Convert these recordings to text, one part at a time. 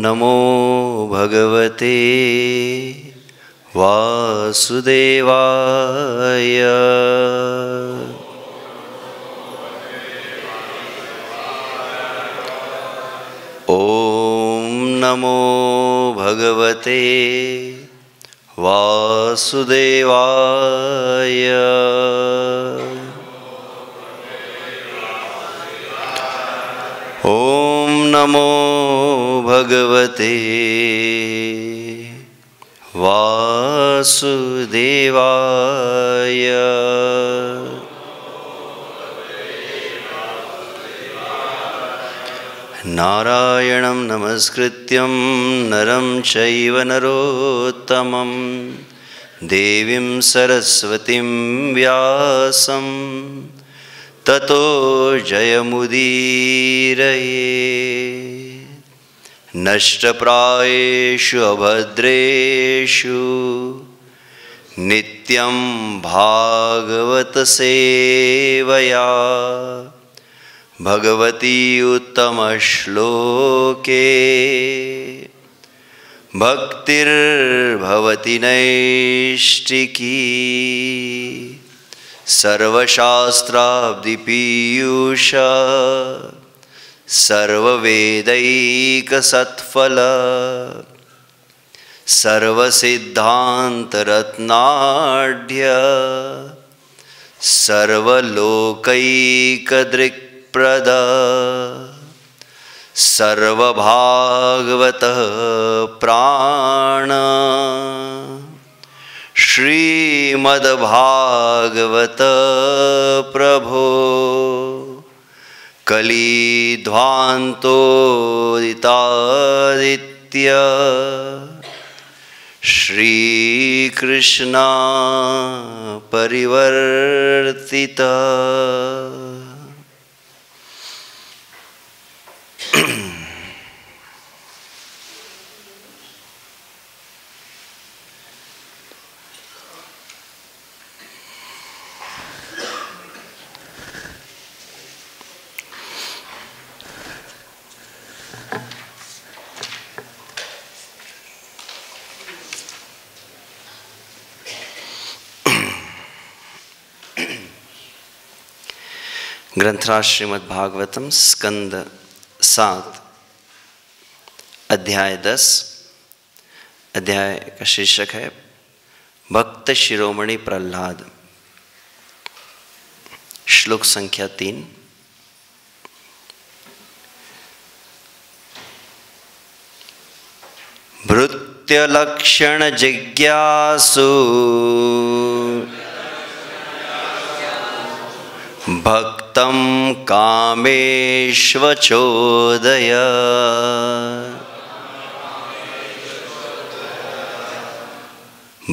नमो भगवते वासुदेवाय। ॐ नमो भगवते वासुदेवाय। ॐ नमो भगवते वासुदेवाय। नारायणं नमस्कृत्यं नरं चैव नरोत्तमं देवीं सरस्वतीं व्यासं ततो जयमुदीरये। नष्टप्रायेषु अभद्रेषु नित्यं भागवत सेवया भगवती उत्तमश्लोके भक्तिर्भवति नैष्टिकी। सर्वशास्त्राब्धिपीयूष सर्ववेदैकसत्फल सर्वसिद्धान्तरत्नाढ्य सर्वलोकैकदृक्प्रद सर्वभागवतः प्राण श्रीमद्भागवत प्रभो कलिध्वान्तोदितादित्य श्रीकृष्ण परिवर्तिता। ग्रंथराज श्रीमद् भागवतम स्कंद 7 अध्याय 10। अध्याय का शीर्षक है भक्त शिरोमणि प्रहलाद। श्लोक संख्या 3। भृत्यलक्षण जिज्ञासु भक्तं कामेष्वचोदय।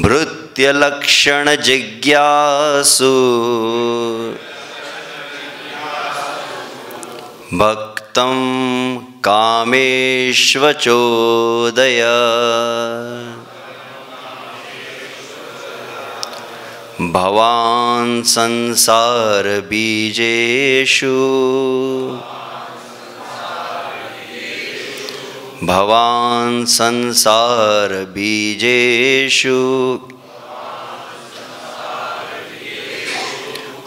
भृत्यलक्षण जिज्ञासु भक्तं कामेष्वचोदय। भवान् संसार बीजेषु भवान् संसार बीजेषु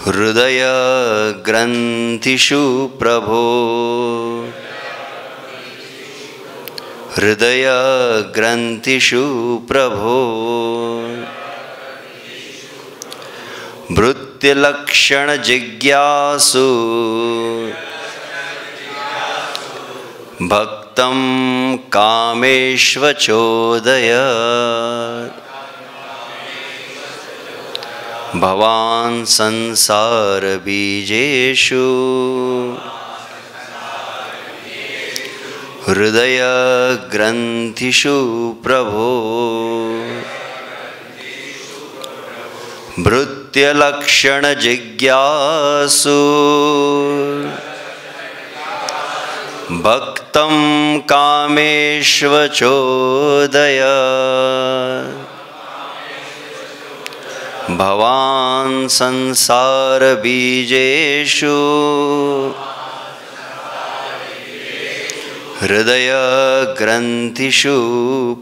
हृदय ग्रंथिषु प्रभो हृदय ग्रंथिषु प्रभो। भृत्यलक्षण जिज्ञासु भक्तं कामेष्वचोदय। भवान् संसार बीजेषु हृदय ग्रंथिषु प्रभो भृत्यलक्षण जिज्ञासु भक्तं कामेष्वचोदय। भवान् संसार बीजेषु हृदय ग्रंथिषु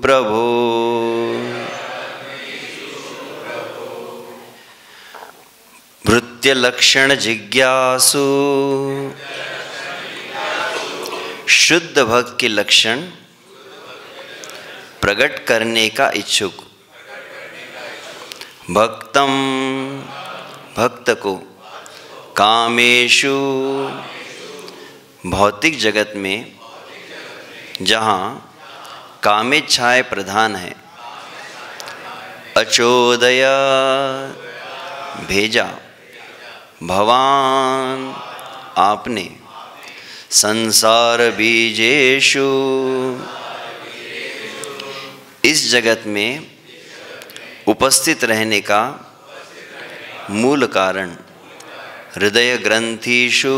प्रभो भृत्य लक्षण जिज्ञासु शुद्ध भक्त के लक्षण प्रकट करने का इच्छुक। भक्तम भक्त को कामेषु भौतिक जगत में जहाँ कामेच्छाएं प्रधान है अचोदय भेजा भवान आपने संसार बीजेषु इस जगत में उपस्थित रहने का मूल कारण हृदय ग्रंथिषु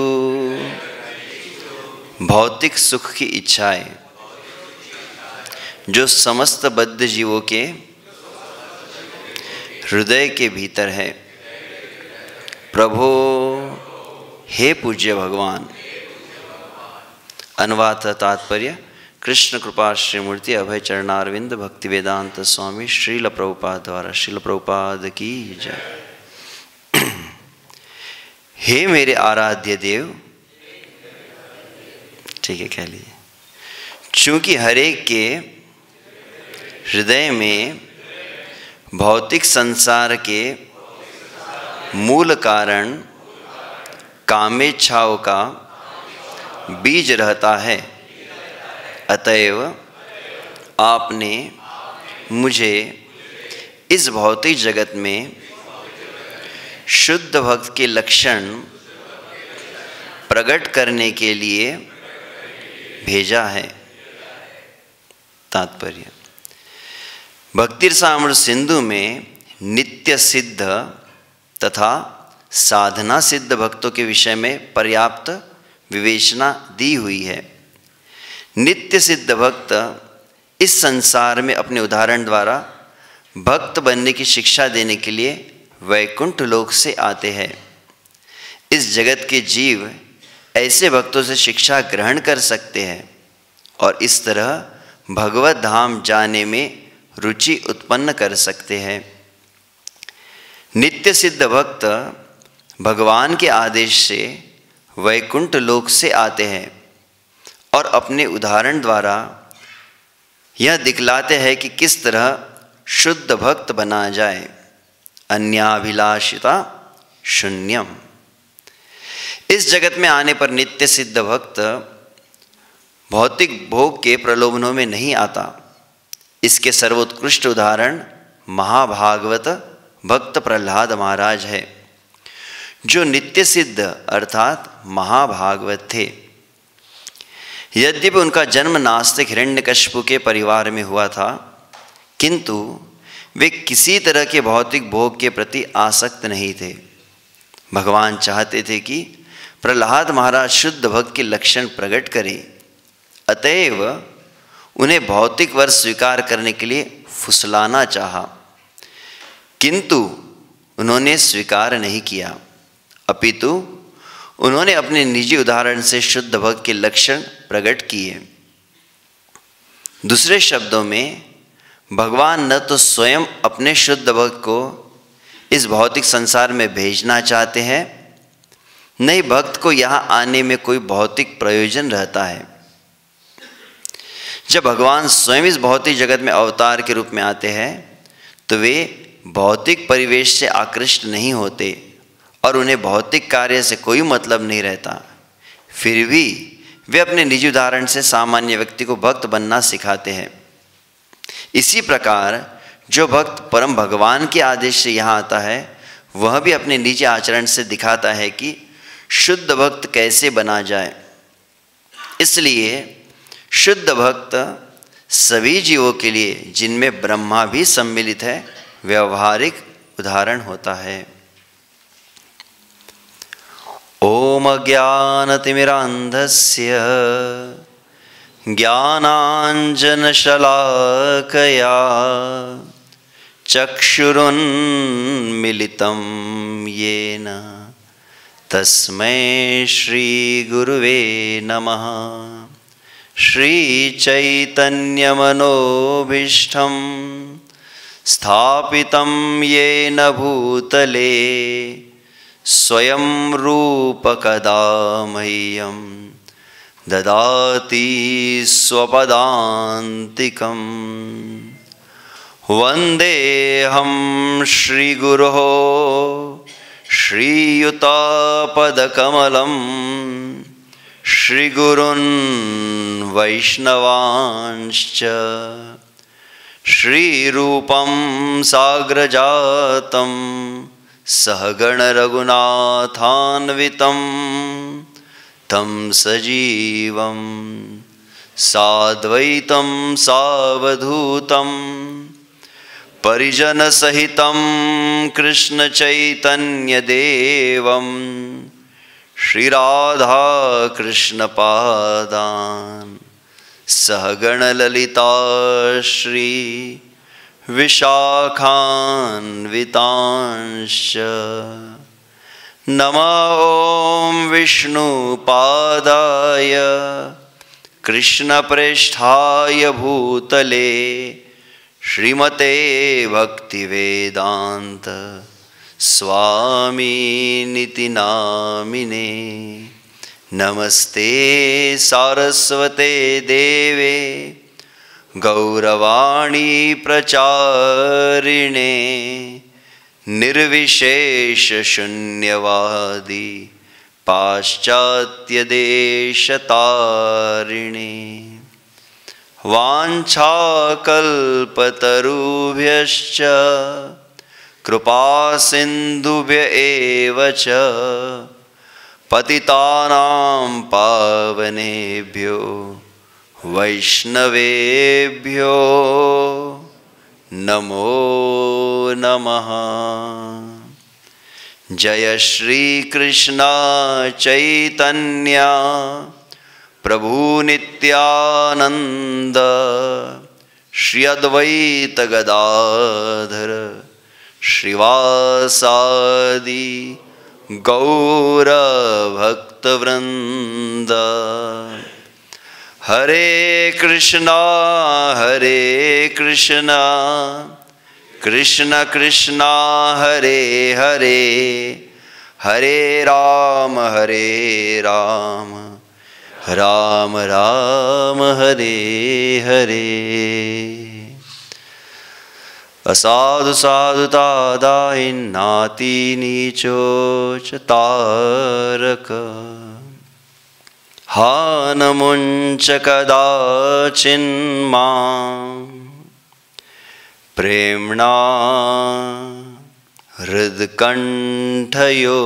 भौतिक सुख की इच्छाएं जो समस्त बद्ध जीवों के हृदय के भीतर है। प्रभो हे पूज्य भगवान। अनुवाद तात्पर्य कृष्ण कृपा श्रीमूर्ति अभय चरणारविंद भक्ति वेदांत स्वामी श्रील प्रभुपाद द्वारा। श्रील प्रभुपाद की जय। हे मेरे आराध्य देव, ठीक है कह लीजिए। चूंकि हरेक के हृदय में भौतिक संसार के मूल कारण कामेच्छाओं का बीज रहता है, अतएव आपने मुझे इस भौतिक जगत में शुद्ध भक्त के लक्षण प्रकट करने के लिए भेजा है। तात्पर्य भक्तिरसामृत सिंधु में नित्य सिद्ध तथा साधना सिद्ध भक्तों के विषय में पर्याप्त विवेचना दी हुई है। नित्य सिद्ध भक्त इस संसार में अपने उदाहरण द्वारा भक्त बनने की शिक्षा देने के लिए वैकुंठ लोक से आते हैं। इस जगत के जीव ऐसे भक्तों से शिक्षा ग्रहण कर सकते हैं और इस तरह भगवत धाम जाने में रुचि उत्पन्न कर सकते हैं। नित्य सिद्ध भक्त भगवान के आदेश से वैकुंठ लोक से आते हैं और अपने उदाहरण द्वारा यह दिखलाते हैं कि किस तरह शुद्ध भक्त बना जाए। अन्याभिलाषिता शून्यम। इस जगत में आने पर नित्य सिद्ध भक्त भौतिक भोग के प्रलोभनों में नहीं आता। इसके सर्वोत्कृष्ट उदाहरण महाभागवत भक्त प्रहलाद महाराज है, जो नित्य सिद्ध अर्थात महाभागवत थे। यद्यपि उनका जन्म नास्तिक हिरण्यकशिपु के परिवार में हुआ था, किंतु वे किसी तरह के भौतिक भोग के प्रति आसक्त नहीं थे। भगवान चाहते थे कि प्रहलाद महाराज शुद्ध भक्त के लक्षण प्रकट करें, अतएव उन्हें भौतिक वर स्वीकार करने के लिए फुसलाना चाहा, किंतु उन्होंने स्वीकार नहीं किया, अपितु उन्होंने अपने निजी उदाहरण से शुद्ध भक्त के लक्षण प्रकट किए। दूसरे शब्दों में भगवान न तो स्वयं अपने शुद्ध भक्त को इस भौतिक संसार में भेजना चाहते हैं, न ही भक्त को यहाँ आने में कोई भौतिक प्रयोजन रहता है। जब भगवान स्वयं इस भौतिक जगत में अवतार के रूप में आते हैं तो वे भौतिक परिवेश से आकृष्ट नहीं होते और उन्हें भौतिक कार्य से कोई मतलब नहीं रहता। फिर भी वे अपने निजी उदाहरण से सामान्य व्यक्ति को भक्त बनना सिखाते हैं। इसी प्रकार जो भक्त परम भगवान के आदेश से यहाँ आता है, वह भी अपने निजी आचरण से दिखाता है कि शुद्ध भक्त कैसे बना जाए। इसलिए शुद्ध भक्त सभी जीवों के लिए, जिनमें ब्रह्मा भी सम्मिलित है, व्यवहारिक उदाहरण होता है। ओम अज्ञानतिमिरान्धस्य ज्ञानाञ्जनशलाकया चक्षुरुन्मिलितं येन तस्मै श्रीगुरुवे नमः। श्रीचैतन्यमनोभीष्टं स्थापितं येन भूतले स्वयं रूप कदा मह्यं ददाति स्वपदान्तिकम्। वन्देऽहं श्रीगुरोः श्रीयुतापदकमलं श्रीगुरून् वैष्णवांश्च श्रीरूपं साग्रजातं सहगणरघुनाथान्वितं तं सजीवं साद्वैतं सावधूतं परिजनसहितं कृष्णचैतन्यदेवं श्रीराधाकृष्णपादान् सहगणललिता श्री विशाखान्वितांश्च। नमः ॐ विष्णुपादाय कृष्णप्रेष्ठाय भूतले श्रीमते भक्तिवेदांत स्वामिनिति नामिने। नमस्ते सारस्वते देवे गौरवाणी प्रचारिणे निर्विशेष शून्यवादी पाश्चात्यदेशतारिणे। वाञ्छाकल्पतरुभ्यश्च कृपासिन्धुभ्य एव च पतितानां पावनेभ्यो वैष्णवेभ्यो नमो नमः। जय श्री कृष्ण चैतन्य प्रभु नित्यानंद श्री अद्वैत गदाधर श्रीवासादि गौर भक्तवृंद। हरे कृष्णा कृष्ण कृष्णा हरे हरे हरे राम राम राम हरे हरे। असाधु साधुता दाहिन्नाति नीचोच्चतारक हानमुञ्च कदाचिन्मां प्रेम्णा हृद्कण्ठयो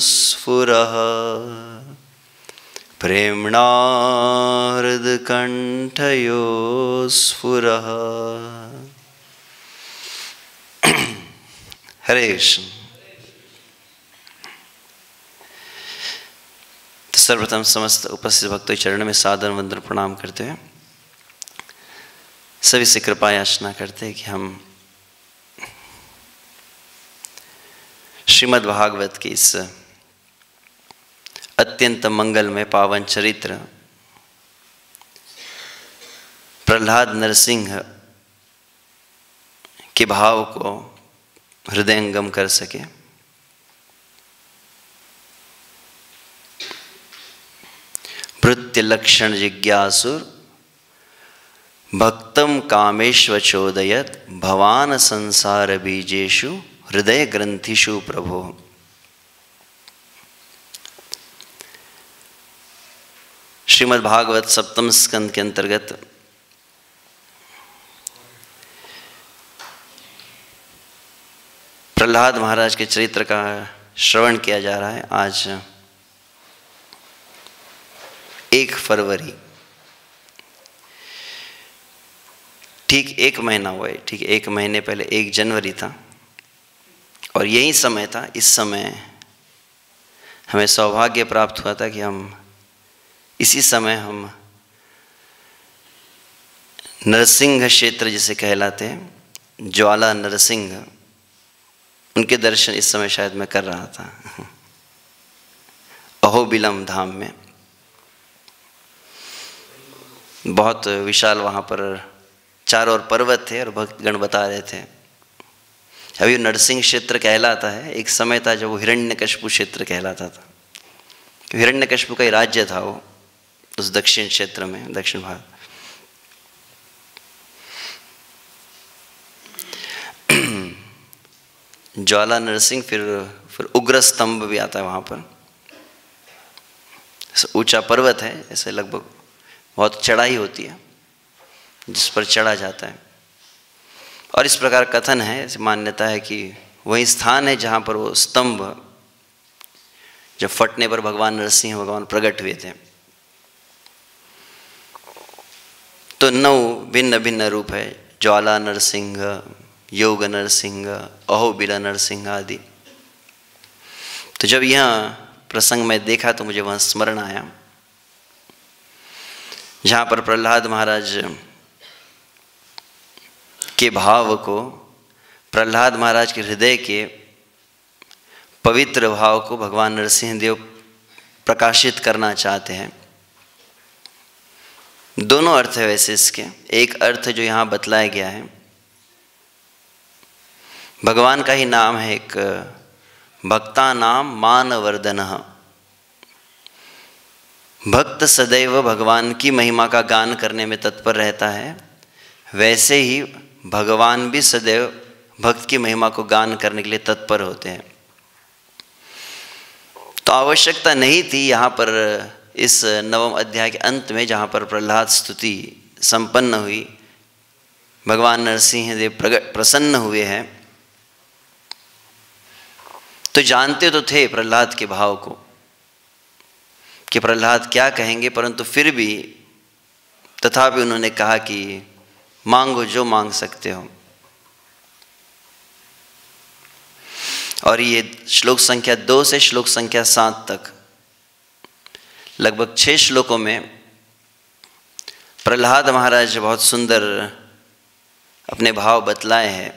स्फुरः प्रेम्णा हृद्कण्ठयो स्फुरः। हरे कृष्ण। तो सर्वप्रथम समस्त उपस्थित भक्तों के चरण में सादर वंदन प्रणाम करते हैं। सभी से कृपा याचना करते हैं कि हम श्रीमद् भागवत की इस अत्यंत मंगलमय पावन चरित्र प्रहलाद नरसिंह के भाव को हृदयंगम कर सके। भृत्य लक्षण जिज्ञासुर भक्तम कामेश्व चोदयत भवान संसार बीजेषु हृदय ग्रंथिषु प्रभो। श्रीमद् भागवत सप्तम स्कंद के अंतर्गत प्रहलाद महाराज के चरित्र का श्रवण किया जा रहा है। आज 1 फरवरी, ठीक 1 महीना हुआ है। ठीक 1 महीने पहले 1 जनवरी था और यही समय था। इस समय हमें सौभाग्य प्राप्त हुआ था कि इसी समय हम नरसिंह क्षेत्र जिसे कहलाते हैं, ज्वाला नरसिंह, उनके दर्शन इस समय शायद मैं कर रहा था अहोबिलम धाम में। बहुत विशाल वहाँ पर चारों ओर पर्वत थे और भक्तगण बता रहे थे। अभी नरसिंह क्षेत्र कहलाता है, एक समय था जब वो हिरण्यकशिपु क्षेत्र कहलाता था। हिरण्यकशिपु का ही राज्य था वो उस दक्षिण क्षेत्र में, दक्षिण भारत। ज्वाला नरसिंह, फिर उग्र स्तंभ भी आता है वहाँ पर। ऊंचा पर्वत है, ऐसे लगभग बहुत चढ़ाई होती है जिस पर चढ़ा जाता है। और इस प्रकार कथन है, ऐसी मान्यता है कि वही स्थान है जहाँ पर वो स्तंभ जब फटने पर भगवान नरसिंह भगवान प्रकट हुए थे। तो 9 भिन्न भिन्न रूप है, ज्वाला नरसिंह, योग नरसिंह, अहोबिला नरसिंह आदि। तो जब यह प्रसंग में देखा तो मुझे वहाँ स्मरण आया जहाँ पर प्रहलाद महाराज के भाव को, प्रहलाद महाराज के हृदय के पवित्र भाव को भगवान नरसिंह देव प्रकाशित करना चाहते हैं। दोनों अर्थ है वैसे इसके। एक अर्थ जो यहाँ बतलाया गया है, भगवान का ही नाम है एक, भक्ता नाम मानवर्धन। भक्त सदैव भगवान की महिमा का गान करने में तत्पर रहता है, वैसे ही भगवान भी सदैव भक्त की महिमा को गान करने के लिए तत्पर होते हैं। तो आवश्यकता नहीं थी यहाँ पर इस 9वें अध्याय के अंत में, जहाँ पर प्रहलाद स्तुति संपन्न हुई, भगवान नरसिंह देव प्रसन्न हुए हैं, तो जानते तो थे प्रहलाद के भाव को कि प्रहलाद क्या कहेंगे, परंतु फिर भी तथापि उन्होंने कहा कि मांगो जो मांग सकते हो। और ये श्लोक संख्या 2 से श्लोक संख्या 7 तक लगभग 6 श्लोकों में प्रहलाद महाराज बहुत सुंदर अपने भाव बतलाए हैं।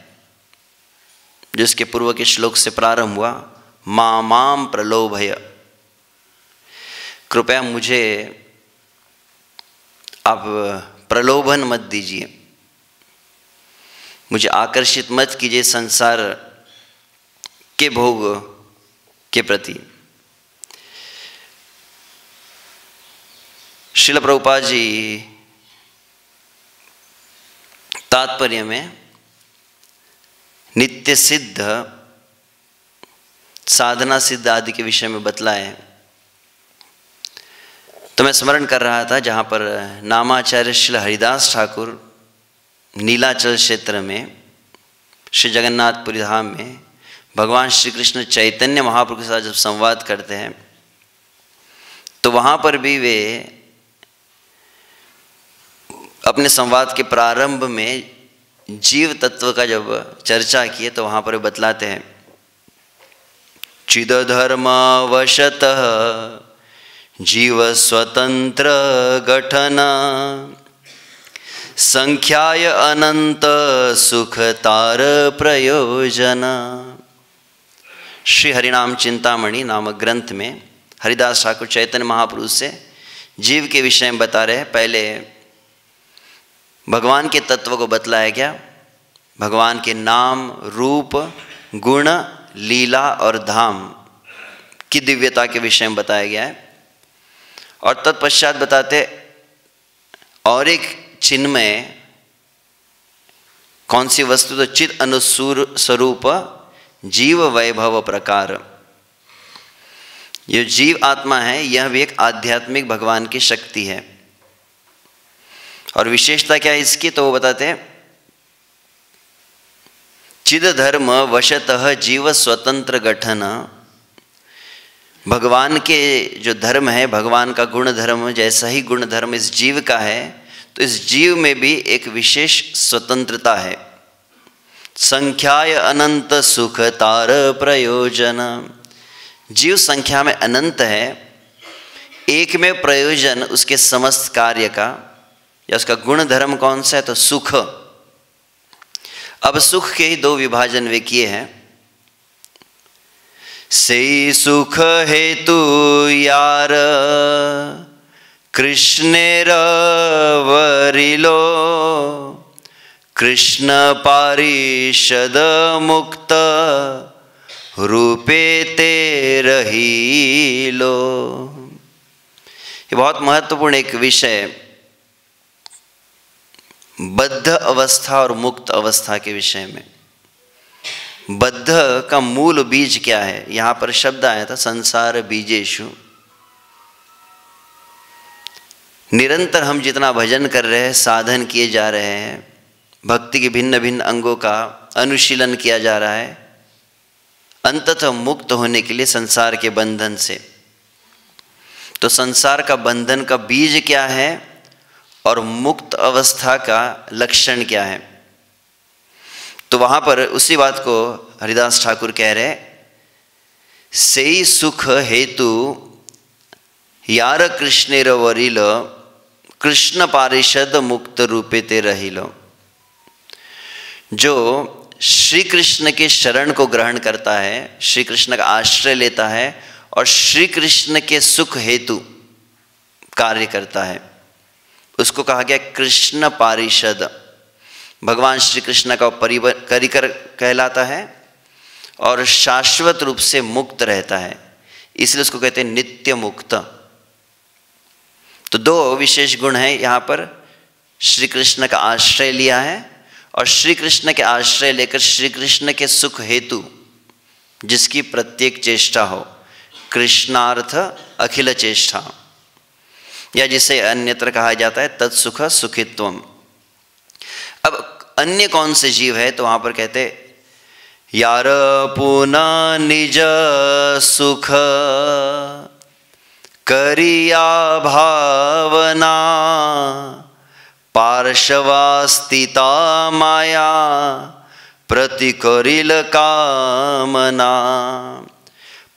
जिसके पूर्व के श्लोक से प्रारंभ हुआ, माम प्रलोभय, कृपया मुझे आप प्रलोभन मत दीजिए, मुझे आकर्षित मत कीजिए संसार के भोग के प्रति। श्रील प्रभुपाद जी तात्पर्य में नित्य सिद्ध, साधना सिद्ध आदि के विषय में बतलाए। तो मैं स्मरण कर रहा था जहाँ पर नामाचार्य श्री हरिदास ठाकुर नीलाचल क्षेत्र में श्री जगन्नाथपुरी धाम में भगवान श्री कृष्ण चैतन्य महाप्रभु के साथ जब संवाद करते हैं, तो वहाँ पर भी वे अपने संवाद के प्रारंभ में जीव तत्व का जब चर्चा किए तो वहाँ पर बतलाते हैं, चिद धर्म वशतः जीव स्वतंत्र गठन संख्याय अनंत सुखतार प्रयोजन। श्री हरिनाम चिंतामणि नामक ग्रंथ में हरिदास ठाकुर चैतन्य महाप्रभु से जीव के विषय में बता रहे हैं। पहले भगवान के तत्व को बतलाया गया, भगवान के नाम, रूप, गुण, लीला और धाम की दिव्यता के विषय में बताया गया है। और तत्पश्चात बताते और एक चिन्मय कौन सी वस्तु, तो चित अनुसूर स्वरूप जीव वैभव प्रकार। ये जीव आत्मा है, यह भी एक आध्यात्मिक भगवान की शक्ति है। और विशेषता क्या है इसकी, तो वो बताते हैं, चिद धर्म वशतः जीव स्वतंत्र गठन। भगवान के जो धर्म है, भगवान का गुण धर्म जैसा ही गुण धर्म इस जीव का है, तो इस जीव में भी एक विशेष स्वतंत्रता है। संख्याय अनंत सुख तार प्रयोजन, जीव संख्या में अनंत है, एक में प्रयोजन उसके समस्त कार्य का या उसका गुण धर्म कौन सा है, तो सुख। अब सुख के ही 2 विभाजन वे किए हैं। से सुख हेतु यार कृष्णेर वरिलो कृष्ण पारिषद मुक्त रूपे ते रहीलो। ये बहुत महत्वपूर्ण एक विषय, बद्ध अवस्था और मुक्त अवस्था के विषय में। बद्ध का मूल बीज क्या है? यहां पर शब्द आया था संसार बीजेषु। निरंतर हम जितना भजन कर रहे हैं, साधन किए जा रहे हैं, भक्ति के भिन्न भिन्न अंगों का अनुशीलन किया जा रहा है, अंततः मुक्त होने के लिए संसार के बंधन से। तो संसार का बंधन का बीज क्या है और मुक्त अवस्था का लक्षण क्या है? तो वहां पर उसी बात को हरिदास ठाकुर कह रहे, सेई सुख हेतु यार कृष्णेर वरिल कृष्ण पारिषद मुक्त रूपे ते रहिलो। जो श्री कृष्ण के शरण को ग्रहण करता है, श्री कृष्ण का आश्रय लेता है और श्री कृष्ण के सुख हेतु कार्य करता है, उसको कहा गया कृष्ण पारिषद। भगवान श्री कृष्ण का परिकर कहलाता है और शाश्वत रूप से मुक्त रहता है, इसलिए उसको कहते हैं नित्य मुक्त। तो दो विशेष गुण हैं यहाँ पर, श्री कृष्ण का आश्रय लिया है और श्री कृष्ण के आश्रय लेकर श्री कृष्ण के सुख हेतु जिसकी प्रत्येक चेष्टा हो, कृष्णार्थ अखिल चेष्टा, या जिसे अन्यत्र कहा जाता है तत्सुख सुखित्वम। अब अन्य कौन से जीव है? तो वहां पर कहते यार पुनः निज सुख करिया भावना पार्श्वास्थिता माया प्रति करिल कामना।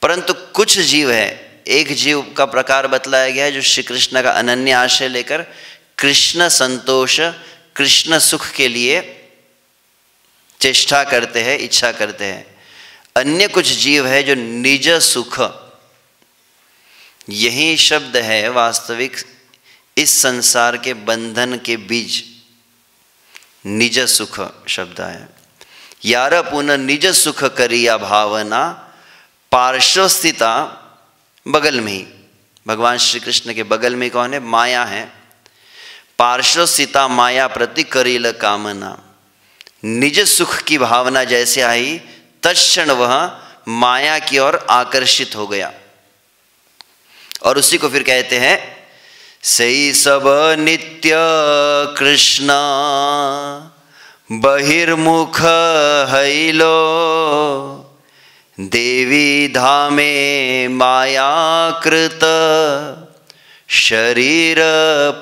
परंतु कुछ जीव है, एक जीव का प्रकार बतलाया गया है जो श्री कृष्ण का अनन्य आश्रय लेकर कृष्ण संतोष, कृष्ण सुख के लिए चेष्टा करते हैं, इच्छा करते हैं। अन्य कुछ जीव है जो निज सुख, यही शब्द है वास्तविक इस संसार के बंधन के बीज, निज सुख शब्द है। यार पुनः निज सुख करिया भावना पार्श्वस्थिता, बगल में ही भगवान श्री कृष्ण के बगल में कौन है? माया है। पार्श्वस्थिता माया प्रति करिल कामना, निज सुख की भावना जैसे आई तत्क्षण वह माया की ओर आकर्षित हो गया। और उसी को फिर कहते हैं सई सब नित्य कृष्ण बहिर्मुख हैलो देवी धामे मायाकृत शरीर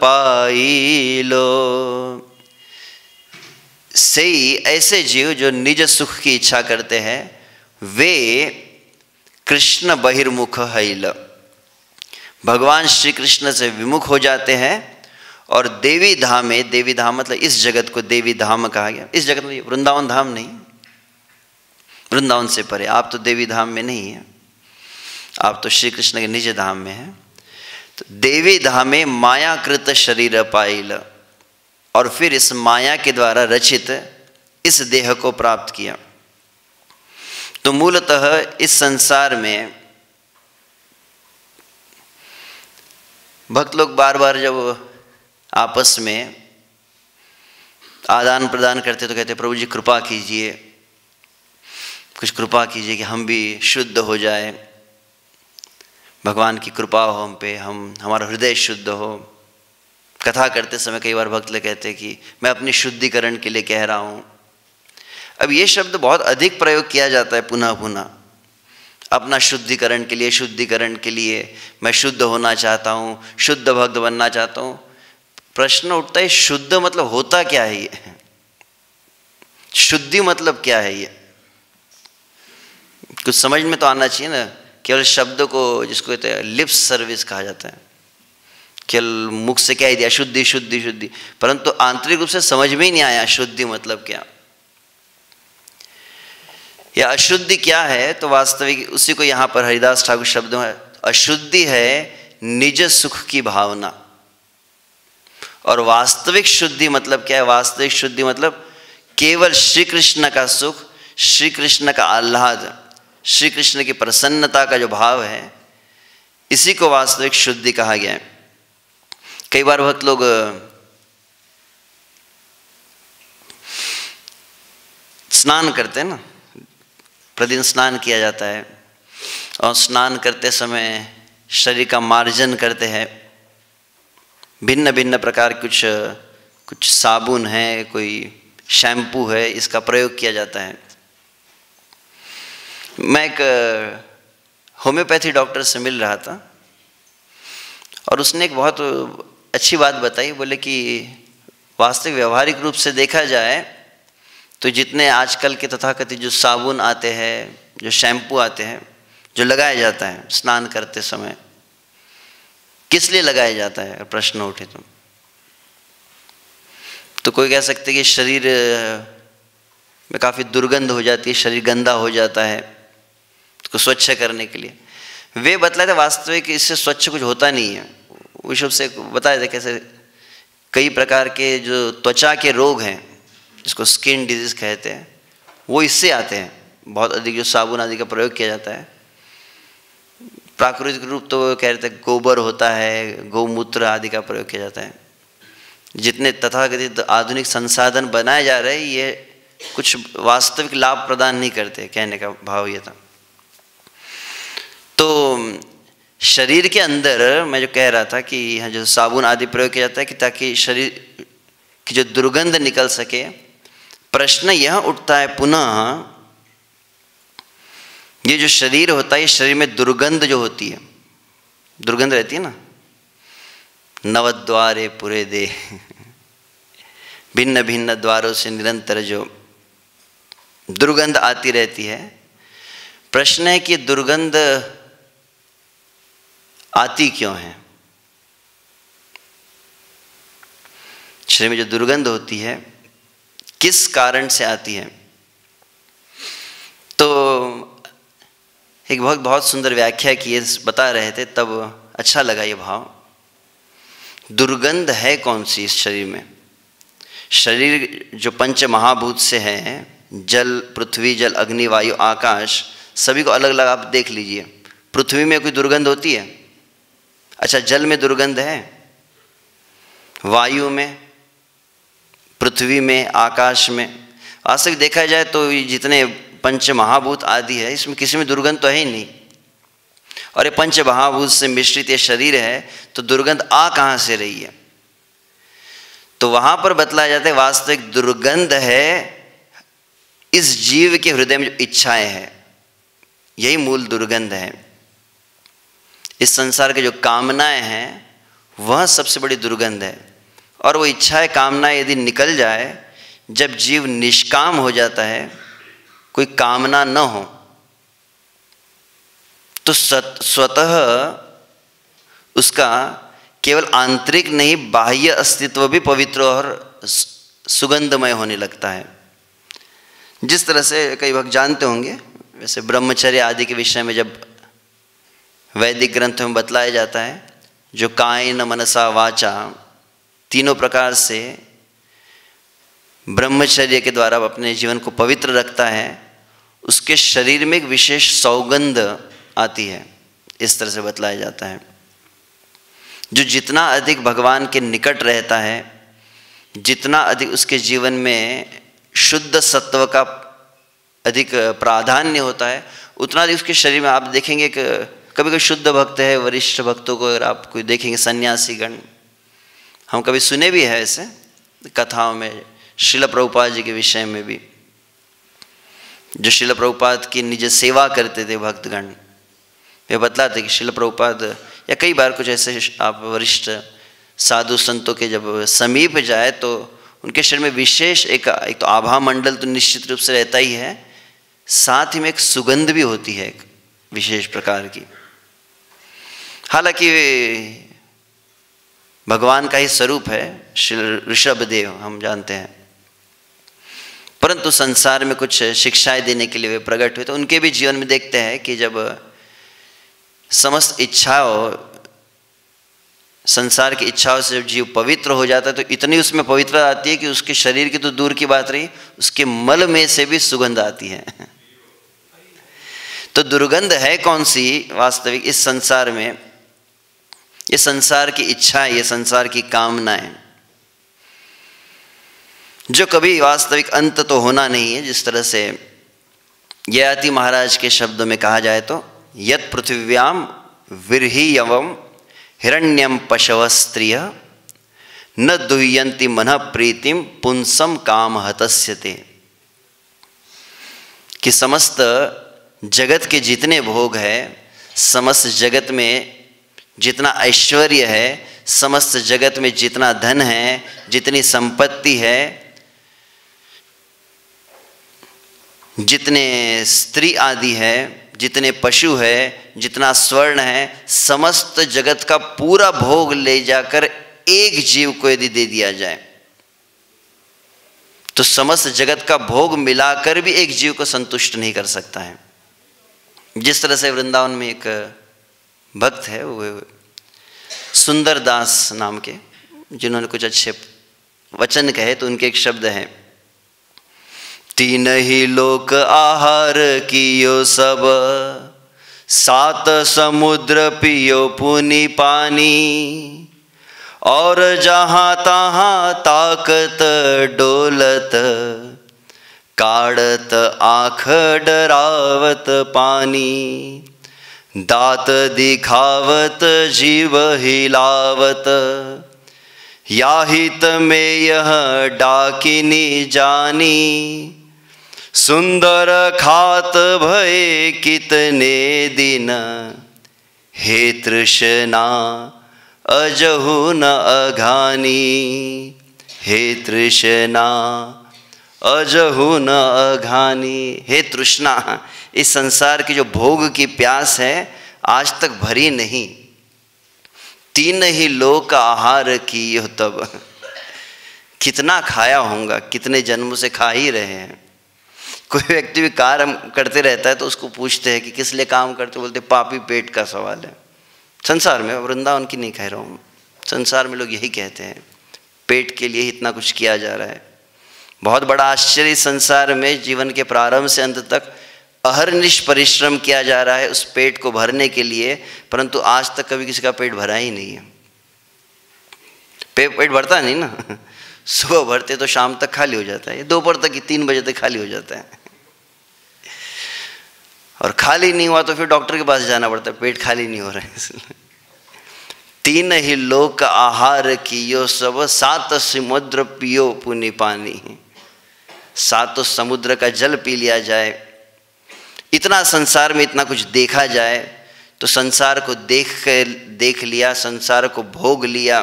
पाइलो। सही ऐसे जीव जो निज सुख की इच्छा करते हैं वे कृष्ण बहिर्मुख हैल, भगवान श्री कृष्ण से विमुख हो जाते हैं और देवी धाम में, देवी धाम मतलब इस जगत को देवी धाम कहा गया। इस जगत में वृंदावन धाम नहीं, वृंदावन से परे, आप तो देवी धाम में नहीं है, आप तो श्री कृष्ण के निज धाम में हैं। तो देवी धाम में मायाकृत शरीर पाइल, और फिर इस माया के द्वारा रचित इस देह को प्राप्त किया। तो मूलतः इस संसार में भक्त लोग बार बार जब आपस में आदान प्रदान करते तो कहते प्रभु जी कृपा कीजिए, कुछ कृपा कीजिए कि हम भी शुद्ध हो जाए, भगवान की कृपा हो हम पे, हमारा हृदय शुद्ध हो। कथा करते समय कई बार भक्त लोग कहते हैं कि मैं अपनी शुद्धिकरण के लिए कह रहा हूँ। अब ये शब्द बहुत अधिक प्रयोग किया जाता है पुनः पुनः, अपना शुद्धिकरण के लिए, शुद्धिकरण के लिए मैं शुद्ध होना चाहता हूँ, शुद्ध भक्त बनना चाहता हूँ। प्रश्न उठता है शुद्ध मतलब होता क्या है? ये शुद्धि मतलब क्या है? ये कुछ समझ में तो आना चाहिए ना। केवल शब्द को, जिसको कहते हैं लिप्स सर्विस कहा जाता है, केवल मुख से कह दिया शुद्धि शुद्धि शुद्धि, परंतु आंतरिक रूप से समझ में ही नहीं आया शुद्धि मतलब क्या या अशुद्धि क्या है। तो वास्तविक उसी को यहाँ पर हरिदास ठाकुर शब्दों में, अशुद्धि है निज सुख की भावना। और वास्तविक शुद्धि मतलब क्या है? वास्तविक शुद्धि मतलब केवल श्री कृष्ण का सुख, श्री कृष्ण का आह्लाद, श्री कृष्ण की प्रसन्नता का जो भाव है, इसी को वास्तविक शुद्धि कहा गया है। कई बार भक्त लोग स्नान करते हैं ना, प्रतिदिन स्नान किया जाता है, और स्नान करते समय शरीर का मार्जन करते हैं। भिन्न भिन्न प्रकार कुछ साबुन है, कोई शैम्पू है, इसका प्रयोग किया जाता है। मैं एक होम्योपैथी डॉक्टर से मिल रहा था और उसने एक बहुत अच्छी बात बताई। बोले कि वास्तविक व्यवहारिक रूप से देखा जाए तो जितने आजकल के तथाकथित जो साबुन आते हैं, जो शैम्पू आते हैं, जो लगाया जाता है स्नान करते समय, किस लिए लगाया जाता है? प्रश्न उठे तो कोई कह सकते कि शरीर में काफ़ी दुर्गंध हो जाती है, शरीर गंदा हो जाता है, उसको स्वच्छ करने के लिए। वे बतलाए थे वास्तविक इससे स्वच्छ कुछ होता नहीं है। विश्व से बताए थे कैसे कई प्रकार के जो त्वचा के रोग हैं, जिसको स्किन डिजीज कहते हैं, वो इससे आते हैं। बहुत अधिक जो साबुन आदि का प्रयोग किया जाता है, प्राकृतिक रूप तो कह रहे थे गोबर होता है, गौमूत्र आदि का प्रयोग किया जाता है। जितने तथाकथित आधुनिक संसाधन बनाए जा रहे हैं, ये कुछ वास्तविक लाभ प्रदान नहीं करते, कहने का भाव ये था। तो शरीर के अंदर मैं जो कह रहा था कि यहाँ जो साबुन आदि प्रयोग किया जाता है कि ताकि शरीर की जो दुर्गंध निकल सके। प्रश्न यह उठता है पुनः, ये जो शरीर होता है, ये शरीर में दुर्गंध जो होती है, दुर्गंध रहती है ना, नवद्वारे पूरे दे, भिन्न भिन्न द्वारों से निरंतर जो दुर्गंध आती रहती है। प्रश्न है कि दुर्गंध आती क्यों है? शरीर में जो दुर्गंध होती है किस कारण से आती है? तो एक बहुत सुंदर व्याख्या की बता रहे थे, तब अच्छा लगा ये भाव। दुर्गंध है कौन सी इस शरीर में? शरीर जो पंच महाभूत से है, जल, पृथ्वी, जल, अग्नि, वायु, आकाश, सभी को अलग अलग आप देख लीजिए। पृथ्वी में कोई दुर्गंध होती है? अच्छा, जल में दुर्गंध है, वायु में, पृथ्वी में, आकाश में। वास्तविक देखा जाए तो जितने पंच महाभूत आदि है, इसमें किसी में दुर्गंध तो है ही नहीं। और ये पंच महाभूत से मिश्रित ये शरीर है, तो दुर्गंध आ कहाँ से रही है? तो वहां पर बतलाया जाता है वास्तविक दुर्गंध है इस जीव के हृदय में जो इच्छाएं हैं, यही मूल दुर्गंध है। इस संसार के जो कामनाएं हैं, वह सबसे बड़ी दुर्गंध है। और वो इच्छाएं, कामनाएं यदि निकल जाए, जब जीव निष्काम हो जाता है, कोई कामना न हो, तो स्वतः उसका केवल आंतरिक नहीं, बाह्य अस्तित्व भी पवित्र और सुगंधमय होने लगता है। जिस तरह से कई भक्त जानते होंगे, वैसे ब्रह्मचर्य आदि के विषय में जब वैदिक ग्रंथों में बतलाया जाता है, जो कायेन मनसा वाचा तीनों प्रकार से ब्रह्मचर्य के द्वारा अपने जीवन को पवित्र रखता है, उसके शरीर में एक विशेष सौगंध आती है। इस तरह से बतलाया जाता है। जो जितना अधिक भगवान के निकट रहता है, जितना अधिक उसके जीवन में शुद्ध सत्व का अधिक प्राधान्य होता है, उतना अधिक उसके शरीर में आप देखेंगे कि कभी कोई शुद्ध भक्त है, वरिष्ठ भक्तों को अगर आप कोई देखेंगे, सन्यासीगण, हम कभी सुने भी है ऐसे कथाओं में, श्रील प्रभुपाद जी के विषय में भी, जो श्रील प्रभुपाद की निज सेवा करते थे भक्तगण, वे बतलाते कि श्रील प्रभुपाद या कई बार कुछ ऐसे आप वरिष्ठ साधु संतों के जब समीप जाए तो उनके शरीर में विशेष एक तो आभा मंडल तो निश्चित रूप से रहता ही है, साथ ही में एक सुगंध भी होती है एक विशेष प्रकार की। हालांकि भगवान का ही स्वरूप है श्री ऋषभदेव, हम जानते हैं, परंतु संसार में कुछ शिक्षाएं देने के लिए वे प्रकट हुए। तो उनके भी जीवन में देखते हैं कि जब समस्त इच्छाओं संसार की इच्छाओं से जब जीव पवित्र हो जाता है तो इतनी उसमें पवित्रता आती है कि उसके शरीर की तो दूर की बात रही, उसके मल में से भी सुगंध आती है। तो दुर्गंध है कौन सी वास्तविक इस संसार में? ये संसार की इच्छा, ये संसार की कामनाएं, जो कभी वास्तविक अंत तो होना नहीं है। जिस तरह से ययाति महाराज के शब्दों में कहा जाए तो यत् पृथिव्याम विरहीयवम हिरण्यम पशव स्त्रिय न दुह्यंति मनः प्रीतिम पुंसम काम हतस्यते, कि समस्त जगत के जितने भोग है, समस्त जगत में जितना ऐश्वर्य है, समस्त जगत में जितना धन है, जितनी संपत्ति है, जितने स्त्री आदि है, जितने पशु है, जितना स्वर्ण है, समस्त जगत का पूरा भोग ले जाकर एक जीव को यदि दे दिया जाए तो समस्त जगत का भोग मिलाकर भी एक जीव को संतुष्ट नहीं कर सकता है। जिस तरह से वृंदावन में एक भक्त है, वो सुंदर दास नाम के, जिन्होंने कुछ अच्छे वचन कहे, तो उनके एक शब्द हैं, तीन ही लोक आहार कियो सब, सात समुद्र पियो पुनि पानी, और जहाँ तहाँ ताकत डोलत, काढ़त आँख डरावत पानी, दात दिखावत जीव हिलावत, याहित में यह डाकिनी जानी, सुंदर खात भय कितने दिन, हे तृष्णा अजहु न अघानी, हे तृष्णा अजहु न अघानी। हे तृष्णा, इस संसार की जो भोग की प्यास है आज तक भरी नहीं। तीन ही लोक आहार कियो तब, कितना खाया होगा, कितने जन्मों से खा ही रहे हैं। कोई व्यक्ति भी कार्य करते रहता है तो उसको पूछते हैं कि किस लिए काम करते, बोलते पापी पेट का सवाल है। संसार में, वृंदावन की नहीं कह रहा हूँ, संसार में लोग यही कहते हैं, पेट के लिए इतना कुछ किया जा रहा है। बहुत बड़ा आश्चर्य, संसार में जीवन के प्रारंभ से अंत तक अहर्निश परिश्रम किया जा रहा है उस पेट को भरने के लिए, परंतु आज तक कभी किसी का पेट भरा ही नहीं है। पेट भरता नहीं ना, सुबह भरते तो शाम तक खाली हो जाता है, दोपहर तक 3 बजे तक खाली हो जाता है, और खाली नहीं हुआ तो फिर डॉक्टर के पास जाना पड़ता है, पेट खाली नहीं हो रहा है इसलिए। तीन ही लोक आहार कियो सब, सात समुद्र पियो पुनि पानी, सातों समुद्र का जल पी लिया जाए। इतना संसार में इतना कुछ देखा जाए तो संसार को देख लिया, संसार को भोग लिया,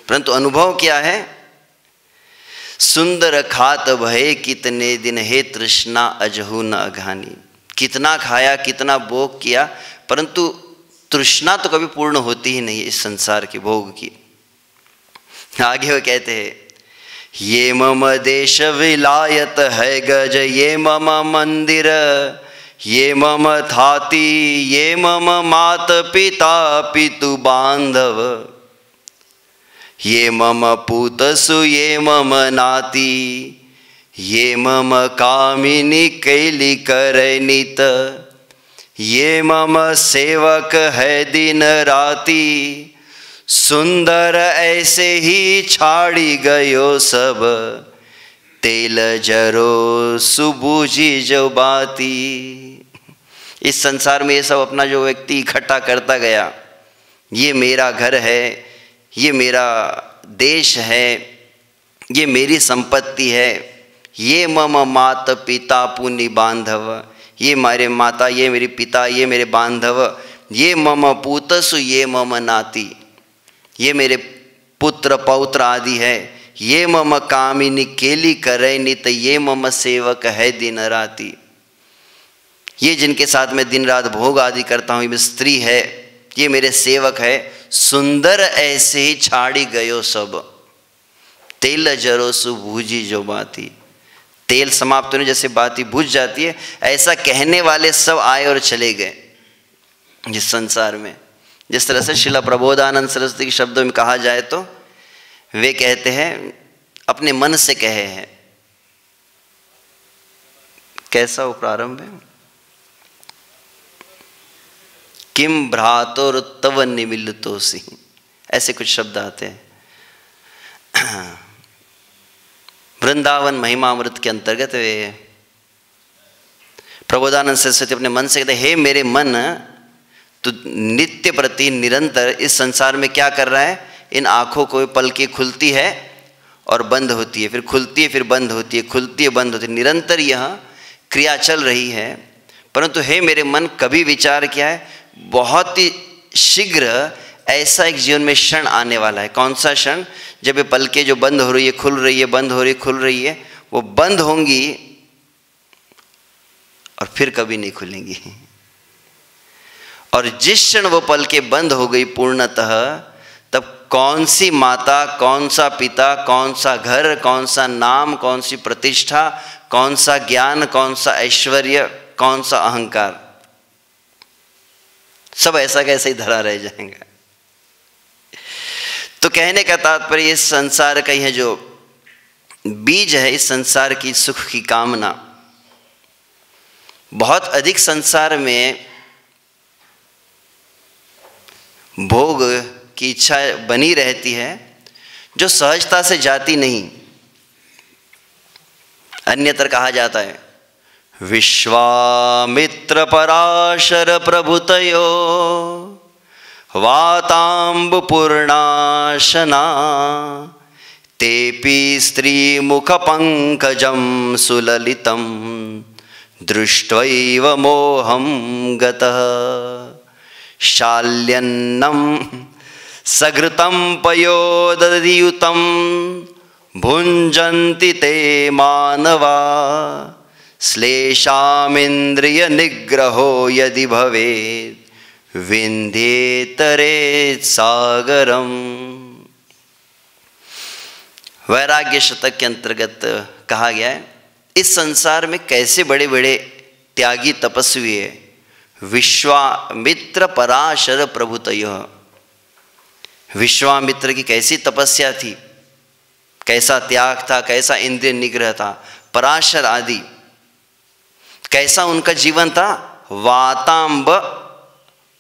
परंतु अनुभव क्या है? सुंदर खात भय कितने दिन, हे तृष्णा अजहु न अघानी। कितना खाया, कितना भोग किया, परंतु तृष्णा तो कभी पूर्ण होती ही नहीं इस संसार के भोग की। आगे वो कहते हैं, ये मम देश विलायत है गज, ये मम मंदिर, ये मम थाती, ये मम मात पिता पितु बांधव, ये मम पूतसु, ये मम नाती, ये मम कामिनी कैली करनित, ये मम सेवक है दिन राती, सुंदर ऐसे ही छाड़ी गयो सब, तेल जरो सुबूझी जो बाती। इस संसार में ये सब अपना जो व्यक्ति इकट्ठा करता गया, ये मेरा घर है, ये मेरा देश है, ये मेरी संपत्ति है, ये मम मात पिता पुनि बांधव, ये मेरे माता, ये मेरे पिता, ये मेरे बांधव, ये मम पूतसु, ये मम नाती, ये मेरे पुत्र पौत्र आदि है, ये मम कामिनी केली करे नित, ये मम सेवक है दिन राती। ये जिनके साथ मैं दिन रात भोग आदि करता हूँ, ये स्त्री है, ये मेरे सेवक है। सुंदर ऐसे ही छाड़ी गयो सब, तेल जरो सुबूझी जो बाती। तेल समाप्त होने जैसे बाती बुझ जाती है, ऐसा कहने वाले सब आए और चले गए जिस संसार में। जिस तरह से श्रील प्रबोधानंद सरस्वती के शब्दों में कहा जाए तो वे कहते हैं, अपने मन से कहे हैं। कैसा वो प्रारंभ है? किम भ्रातोरुत्तव निमिलितोसि, ऐसे कुछ शब्द आते हैं। वृंदावन महिमामृत के अंतर्गत वे प्रबोधानंद सरस्वती अपने मन से कहते, हे मेरे मन, तो नित्य प्रति निरंतर इस संसार में क्या कर रहा है? इन आँखों को पलकें खुलती है और बंद होती है, फिर खुलती है, फिर बंद होती है, खुलती है, बंद होती है, निरंतर यह क्रिया चल रही है। परंतु हे मेरे मन, कभी विचार किया है? बहुत ही शीघ्र ऐसा एक जीवन में क्षण आने वाला है। कौन सा क्षण? जब ये पलकें जो बंद हो रही है, खुल रही है, बंद हो रही है, खुल रही है, वो बंद होंगी और फिर कभी नहीं खुलेंगी। और जिस क्षण वो पलकें बंद हो गई पूर्णतः, तब कौन सी माता, कौन सा पिता, कौन सा घर, कौन सा नाम, कौन सी प्रतिष्ठा, कौन सा ज्ञान, कौन सा ऐश्वर्य, कौन सा अहंकार, सब ऐसा कैसे ही धरा रह जाएगा। तो कहने का तात्पर्य इस संसार का यह जो बीज है, इस संसार की सुख की कामना, बहुत अधिक संसार में भोग की इच्छा बनी रहती है, जो सहजता से जाती नहीं। अन्यत्र कहा जाता है, विश्वामित्र पराशर प्रभुतयो वातांब पूर्णाशना तेपि स्त्रीमुख पंकजं सुललितं दृष्ट्वैव मोहं गतः शाल्यन्नं सघृतं पयोदधियुतं भुञ्जन्ति ते मानवा श्लेषामिन्द्रिय निग्रहो यदि भवेत् विन्ध्येतरेत् सागरम। वैराग्य शतक के अंतर्गत कहा गया है, इस संसार में कैसे बड़े बड़े त्यागी तपस्वी है। विश्वामित्र पराशर प्रभुतयः, विश्वामित्र की कैसी तपस्या थी, कैसा त्याग था, कैसा इंद्रिय निग्रह था। पराशर आदि कैसा उनका जीवन था। वातांब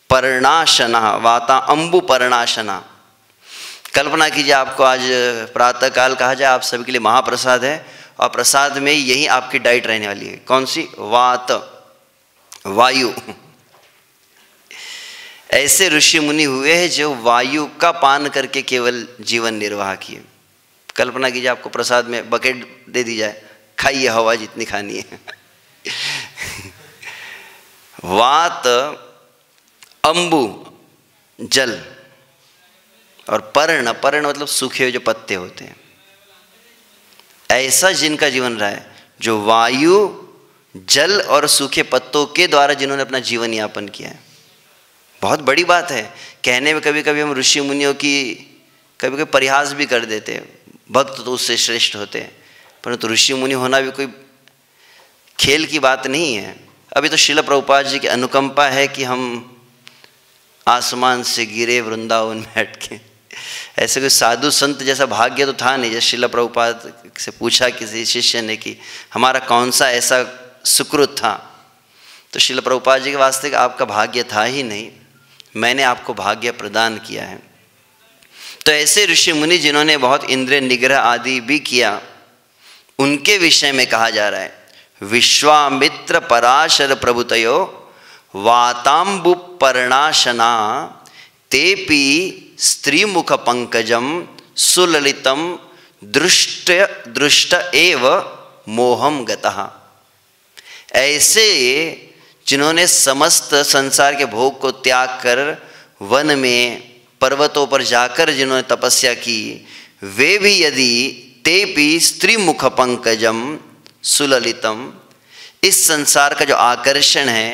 पर्णाशना, वाता अंबु पर्णाशना। कल्पना कीजिए, आपको आज प्रातः काल कहा जाए आप सभी के लिए महाप्रसाद है, और प्रसाद में यही आपकी डाइट रहने वाली है। कौन सी? वात, वायु। ऐसे ऋषि मुनि हुए हैं जो वायु का पान करके केवल जीवन निर्वाह किए। कल्पना कीजिए आपको प्रसाद में बकेट दे दी जाए, खाइए हवा जितनी खानी है। वात, अंबु जल, और पर्ण, पर्ण मतलब सूखे हुए जो पत्ते होते हैं। ऐसा जिनका जीवन रहा है, जो वायु, जल और सूखे पत्तों के द्वारा जिन्होंने अपना जीवन यापन किया है। बहुत बड़ी बात है। कहने में कभी कभी हम ऋषि मुनियों की कभी कभी परिहास भी कर देते हैं, भक्त तो उससे श्रेष्ठ होते हैं, परंतु ऋषि मुनि होना भी कोई खेल की बात नहीं है। अभी तो श्रील प्रभुपाद जी की अनुकंपा है कि हम आसमान से गिरे वृंदावन में अटके। ऐसे कोई साधु संत जैसा भाग्य तो था नहीं। जैसे श्रील प्रभुपाद से पूछा किसी शिष्य ने कि हमारा कौन सा ऐसा सुकृत था, तो श्रील प्रभुपाद जी के वास्ते कि आपका भाग्य था ही नहीं, मैंने आपको भाग्य प्रदान किया है। तो ऐसे ऋषि मुनि जिन्होंने बहुत इंद्रिय निग्रह आदि भी किया, उनके विषय में कहा जा रहा है, विश्वामित्र पराशर प्रभुतयो वातांबु पर्णाशना तेपि स्त्रीमुख पंकजम सुललितम दृष्ट एव मोहम गतः। ऐसे जिन्होंने समस्त संसार के भोग को त्याग कर वन में पर्वतों पर जाकर जिन्होंने तपस्या की, वे भी यदि तेपि स्त्रीमुख पंकजम सुललितम, इस संसार का जो आकर्षण है,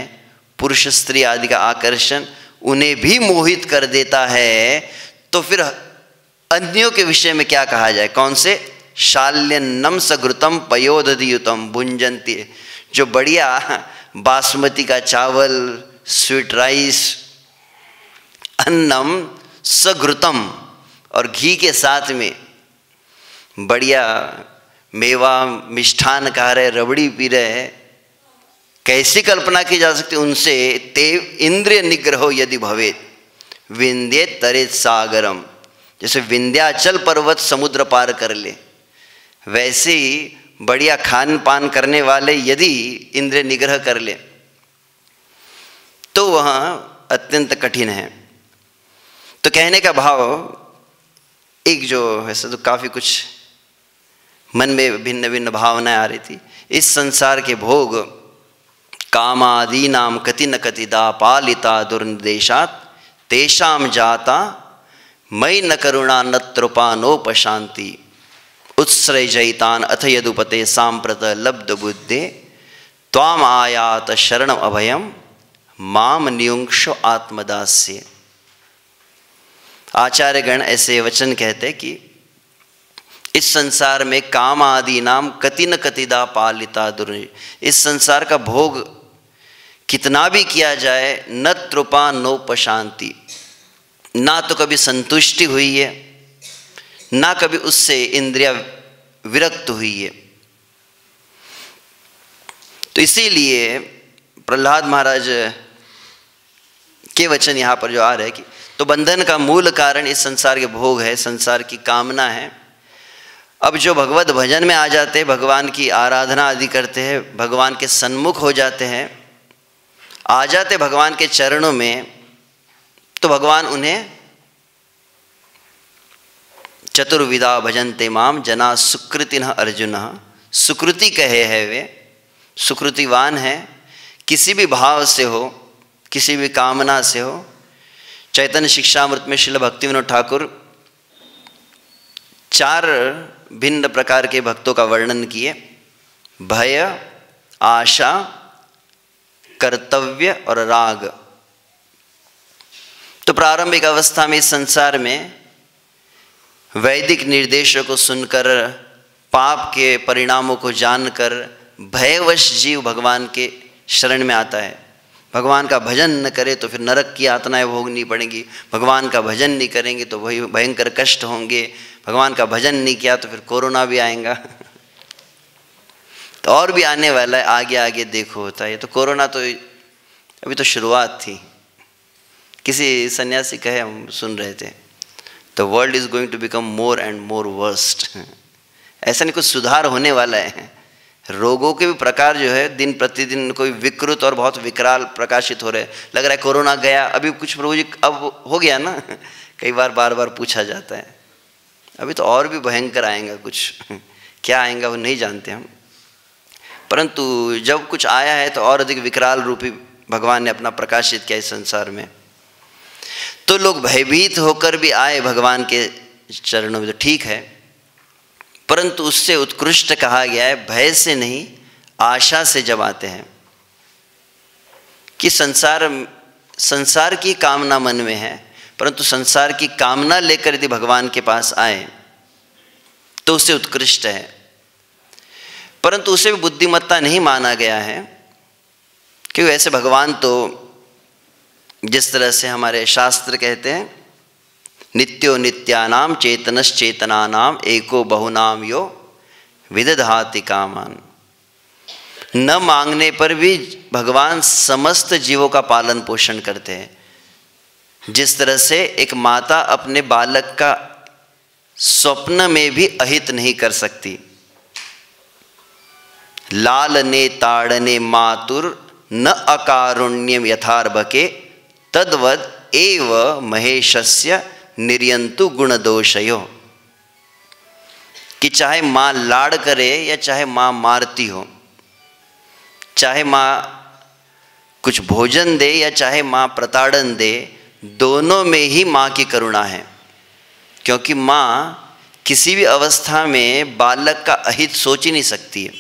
पुरुष स्त्री आदि का आकर्षण, उन्हें भी मोहित कर देता है, तो फिर अन्यों के विषय में क्या कहा जाए? कौन से? शाल्यन्नम सघृतम पयोदधियुतम भुंजन्ति, जो बढ़िया बासमती का चावल, स्वीट राइस अन्नम सघृतम, और घी के साथ में बढ़िया मेवा मिष्ठान खा रहे, रबड़ी पी रहे हैं, कैसी कल्पना की जा सकती उनसे। ते इंद्रिय निग्रहो यदि भवेत विंध्ये तरेत सागरम, जैसे विंध्याचल पर्वत समुद्र पार कर ले, वैसे ही बढ़िया खान पान करने वाले यदि इंद्रिय निग्रह कर ले तो वह अत्यंत कठिन है। तो कहने का भाव एक जो वैसे तो काफ़ी कुछ मन में भिन्न भिन्न भावनाएं आ रही थी। इस संसार के भोग कामादीनाम कति न कतिदा पालिता दुर्निदेशात तेषाम जाता मयि न करुणा न त्रुपा नोपशांति उत्सृजयितान अथ यदुपते सांप्रत लब्ध बुद्धे त्वाम आयात शरणम अभयम माम नियुंक्षो आत्मदास्य। आचार्यगण ऐसे वचन कहते कि इस संसार में काम आदि नाम कति न कतिदा पालिता दुर्नि, इस संसार का भोग कितना भी किया जाए न त्रुपा नोपशांति, ना तो कभी संतुष्टि हुई है ना कभी उससे इंद्रिया विरक्त हुई है। तो इसीलिए प्रहलाद महाराज के वचन यहाँ पर जो आ रहे हैं कि तो बंधन का मूल कारण इस संसार के भोग है, संसार की कामना है। अब जो भगवत भजन में आ जाते हैं, भगवान की आराधना आदि करते हैं, भगवान के सन्मुख हो जाते हैं, आ जाते भगवान के चरणों में, तो भगवान उन्हें चतुर्विधा भजन्ते माम जना सुकृतिनः अर्जुन, सुकृति कहे है वे, सुकृतिवान है, किसी भी भाव से हो, किसी भी कामना से हो। चैतन्य शिक्षामृत में श्रील भक्तिविनोद ठाकुर 4 भिन्न प्रकार के भक्तों का वर्णन किए, भय, आशा, कर्तव्य और राग। तो प्रारंभिक अवस्था में इस संसार में वैदिक निर्देशों को सुनकर, पाप के परिणामों को जानकर भयवश जीव भगवान के शरण में आता है। भगवान का भजन न करे तो फिर नरक की यातनाएं भोगनी पड़ेंगी, भगवान का भजन नहीं करेंगे तो वही भयंकर कष्ट होंगे, भगवान का भजन नहीं किया तो फिर कोरोना भी आएगा तो और भी आने वाला है, आगे आगे देखो होता है। तो कोरोना तो अभी तो शुरुआत थी। किसी सन्यासी कहे, हम सुन रहे थे, the world is going to become more and more worst. ऐसा नहीं, कुछ सुधार होने वाला है। रोगों के भी प्रकार जो है दिन प्रतिदिन कोई विकृत और बहुत विकराल प्रकाशित हो रहे हैं। लग रहा है कोरोना गया, अभी कुछ प्रभु जी अब हो गया ना, कई बार बार बार पूछा जाता है। अभी तो और भी भयंकर आएगा कुछ, क्या आएगा वो नहीं जानते हम, परंतु जब कुछ आया है तो और अधिक विकराल रूपी भगवान ने अपना प्रकाशित किया इस संसार में। तो लोग भयभीत होकर भी आए भगवान के चरणों में, तो ठीक है, परंतु उससे उत्कृष्ट कहा गया है भय से नहीं, आशा से जब आते हैं कि संसार की कामना मन में है, परंतु संसार की कामना लेकर यदि भगवान के पास आए तो उससे उत्कृष्ट है। परंतु उसे भी बुद्धिमत्ता नहीं माना गया है, क्योंकि ऐसे भगवान तो जिस तरह से हमारे शास्त्र कहते हैं, नित्यो नित्यानाम चेतनश्चेतनानाम एको बहुनाम यो विदधाति कामान, न मांगने पर भी भगवान समस्त जीवों का पालन पोषण करते हैं। जिस तरह से एक माता अपने बालक का स्वप्न में भी अहित नहीं कर सकती, लालने ताड़ने मातुर न अकारुण्यम यथार्भके तद्वद एव महेशस्य निर्यंतु गुण दोषयो, कि चाहे माँ लाड़ करे या चाहे माँ मारती हो, चाहे माँ कुछ भोजन दे या चाहे माँ प्रताड़न दे, दोनों में ही माँ की करुणा है। क्योंकि माँ किसी भी अवस्था में बालक का अहित सोच ही नहीं सकती है।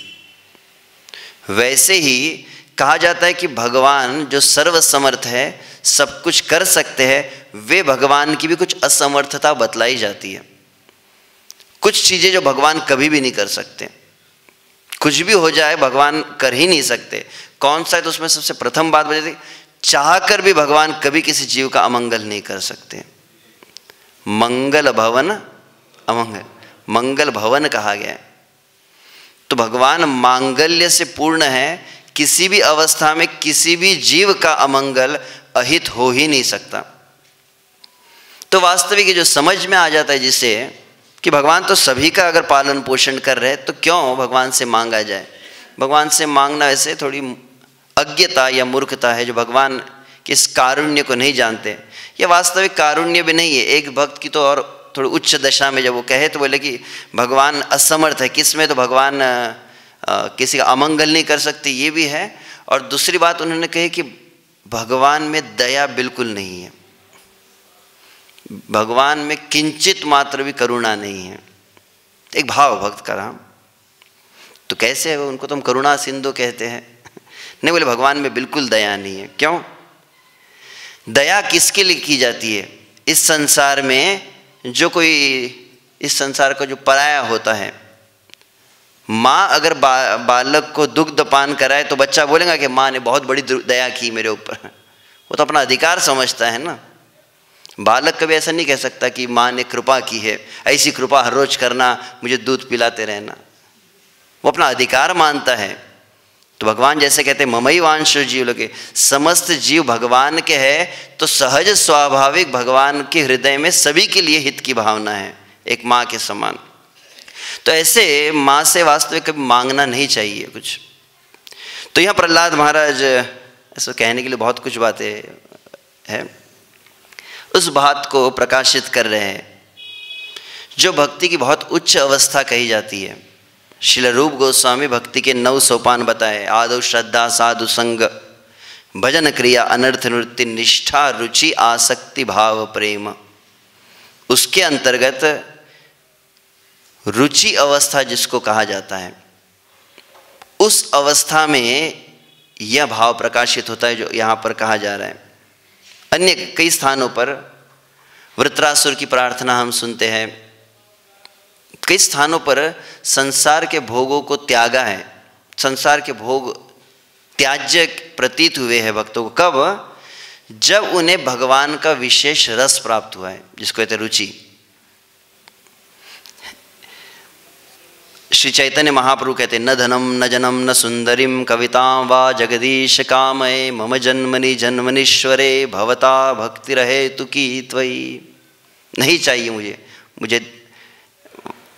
वैसे ही कहा जाता है कि भगवान जो सर्वसमर्थ है, सब कुछ कर सकते हैं, वे भगवान की भी कुछ असमर्थता बतलाई जाती है। कुछ चीज़ें जो भगवान कभी भी नहीं कर सकते, कुछ भी हो जाए भगवान कर ही नहीं सकते। कौन सा है? तो उसमें सबसे प्रथम बात बताई, चाहकर भी भगवान कभी किसी जीव का अमंगल नहीं कर सकते। मंगल भवन अमंगल, मंगल भवन कहा गया है। तो भगवान मांगल्य से पूर्ण है, किसी भी अवस्था में किसी भी जीव का अमंगल अहित हो ही नहीं सकता। तो वास्तविक जो समझ में आ जाता है जिसे कि भगवान तो सभी का अगर पालन पोषण कर रहे तो क्यों भगवान से मांगा जाए। भगवान से मांगना ऐसे थोड़ी अज्ञता या मूर्खता है जो भगवान के इस कारुण्य को नहीं जानते। यह वास्तविक कारुण्य भी नहीं है। एक भक्त की तो और थोड़ी उच्च दशा में जब वो कहे तो बोले कि भगवान असमर्थ है, किस में तो भगवान किसी का अमंगल नहीं कर सकते, ये भी है। और दूसरी बात उन्होंने कही कि भगवान में दया बिल्कुल नहीं है, भगवान में किंचित मात्र भी करुणा नहीं है। एक भाव भक्त का राम तो कैसे है, उनको तो हम करुणा सिंधु कहते हैं। नहीं, बोले भगवान में बिल्कुल दया नहीं है। क्यों? दया किसके लिए की जाती है? इस संसार में जो कोई इस संसार का जो पराया होता है, माँ अगर बालक को दुग्ध पान कराए तो बच्चा बोलेगा कि माँ ने बहुत बड़ी दया की मेरे ऊपर। वो तो अपना अधिकार समझता है ना। बालक कभी ऐसा नहीं कह सकता कि माँ ने कृपा की है, ऐसी कृपा हर रोज करना, मुझे दूध पिलाते रहना। वो अपना अधिकार मानता है। तो भगवान जैसे कहते हैं ममई वांश जीव लगे, समस्त जीव भगवान के है, तो सहज स्वाभाविक भगवान के हृदय में सभी के लिए हित की भावना है, एक माँ के समान। तो ऐसे माँ से वास्तविक कभी मांगना नहीं चाहिए कुछ। तो यहाँ प्रहलाद महाराज ऐसा कहने के लिए बहुत कुछ बातें हैं, उस बात को प्रकाशित कर रहे हैं जो भक्ति की बहुत उच्च अवस्था कही जाती है। श्रील रूप गोस्वामी भक्ति के 9 सोपान बताए। आदौ श्रद्धा, साधु संग, भजन क्रिया, अनर्थ निवृत्ति, निष्ठा, रुचि, आसक्ति, भाव, प्रेम। उसके अंतर्गत रुचि अवस्था जिसको कहा जाता है, उस अवस्था में यह भाव प्रकाशित होता है जो यहाँ पर कहा जा रहा है। अन्य कई स्थानों पर वृत्रासुर की प्रार्थना हम सुनते हैं, कई स्थानों पर संसार के भोगों को त्यागा है, संसार के भोग त्याज्य प्रतीत हुए हैं भक्तों को। कब? जब उन्हें भगवान का विशेष रस प्राप्त हुआ है, जिसको कहते हैं रुचि। श्री चैतन्य महाप्रभु कहते हैं न धनम न जनम न सुंदरीम कवितां वा जगदीश कामये मम जन्मनि जन्मनीश्वरे भवता भक्ति रहे तुकी त्वयि। नहीं चाहिए मुझे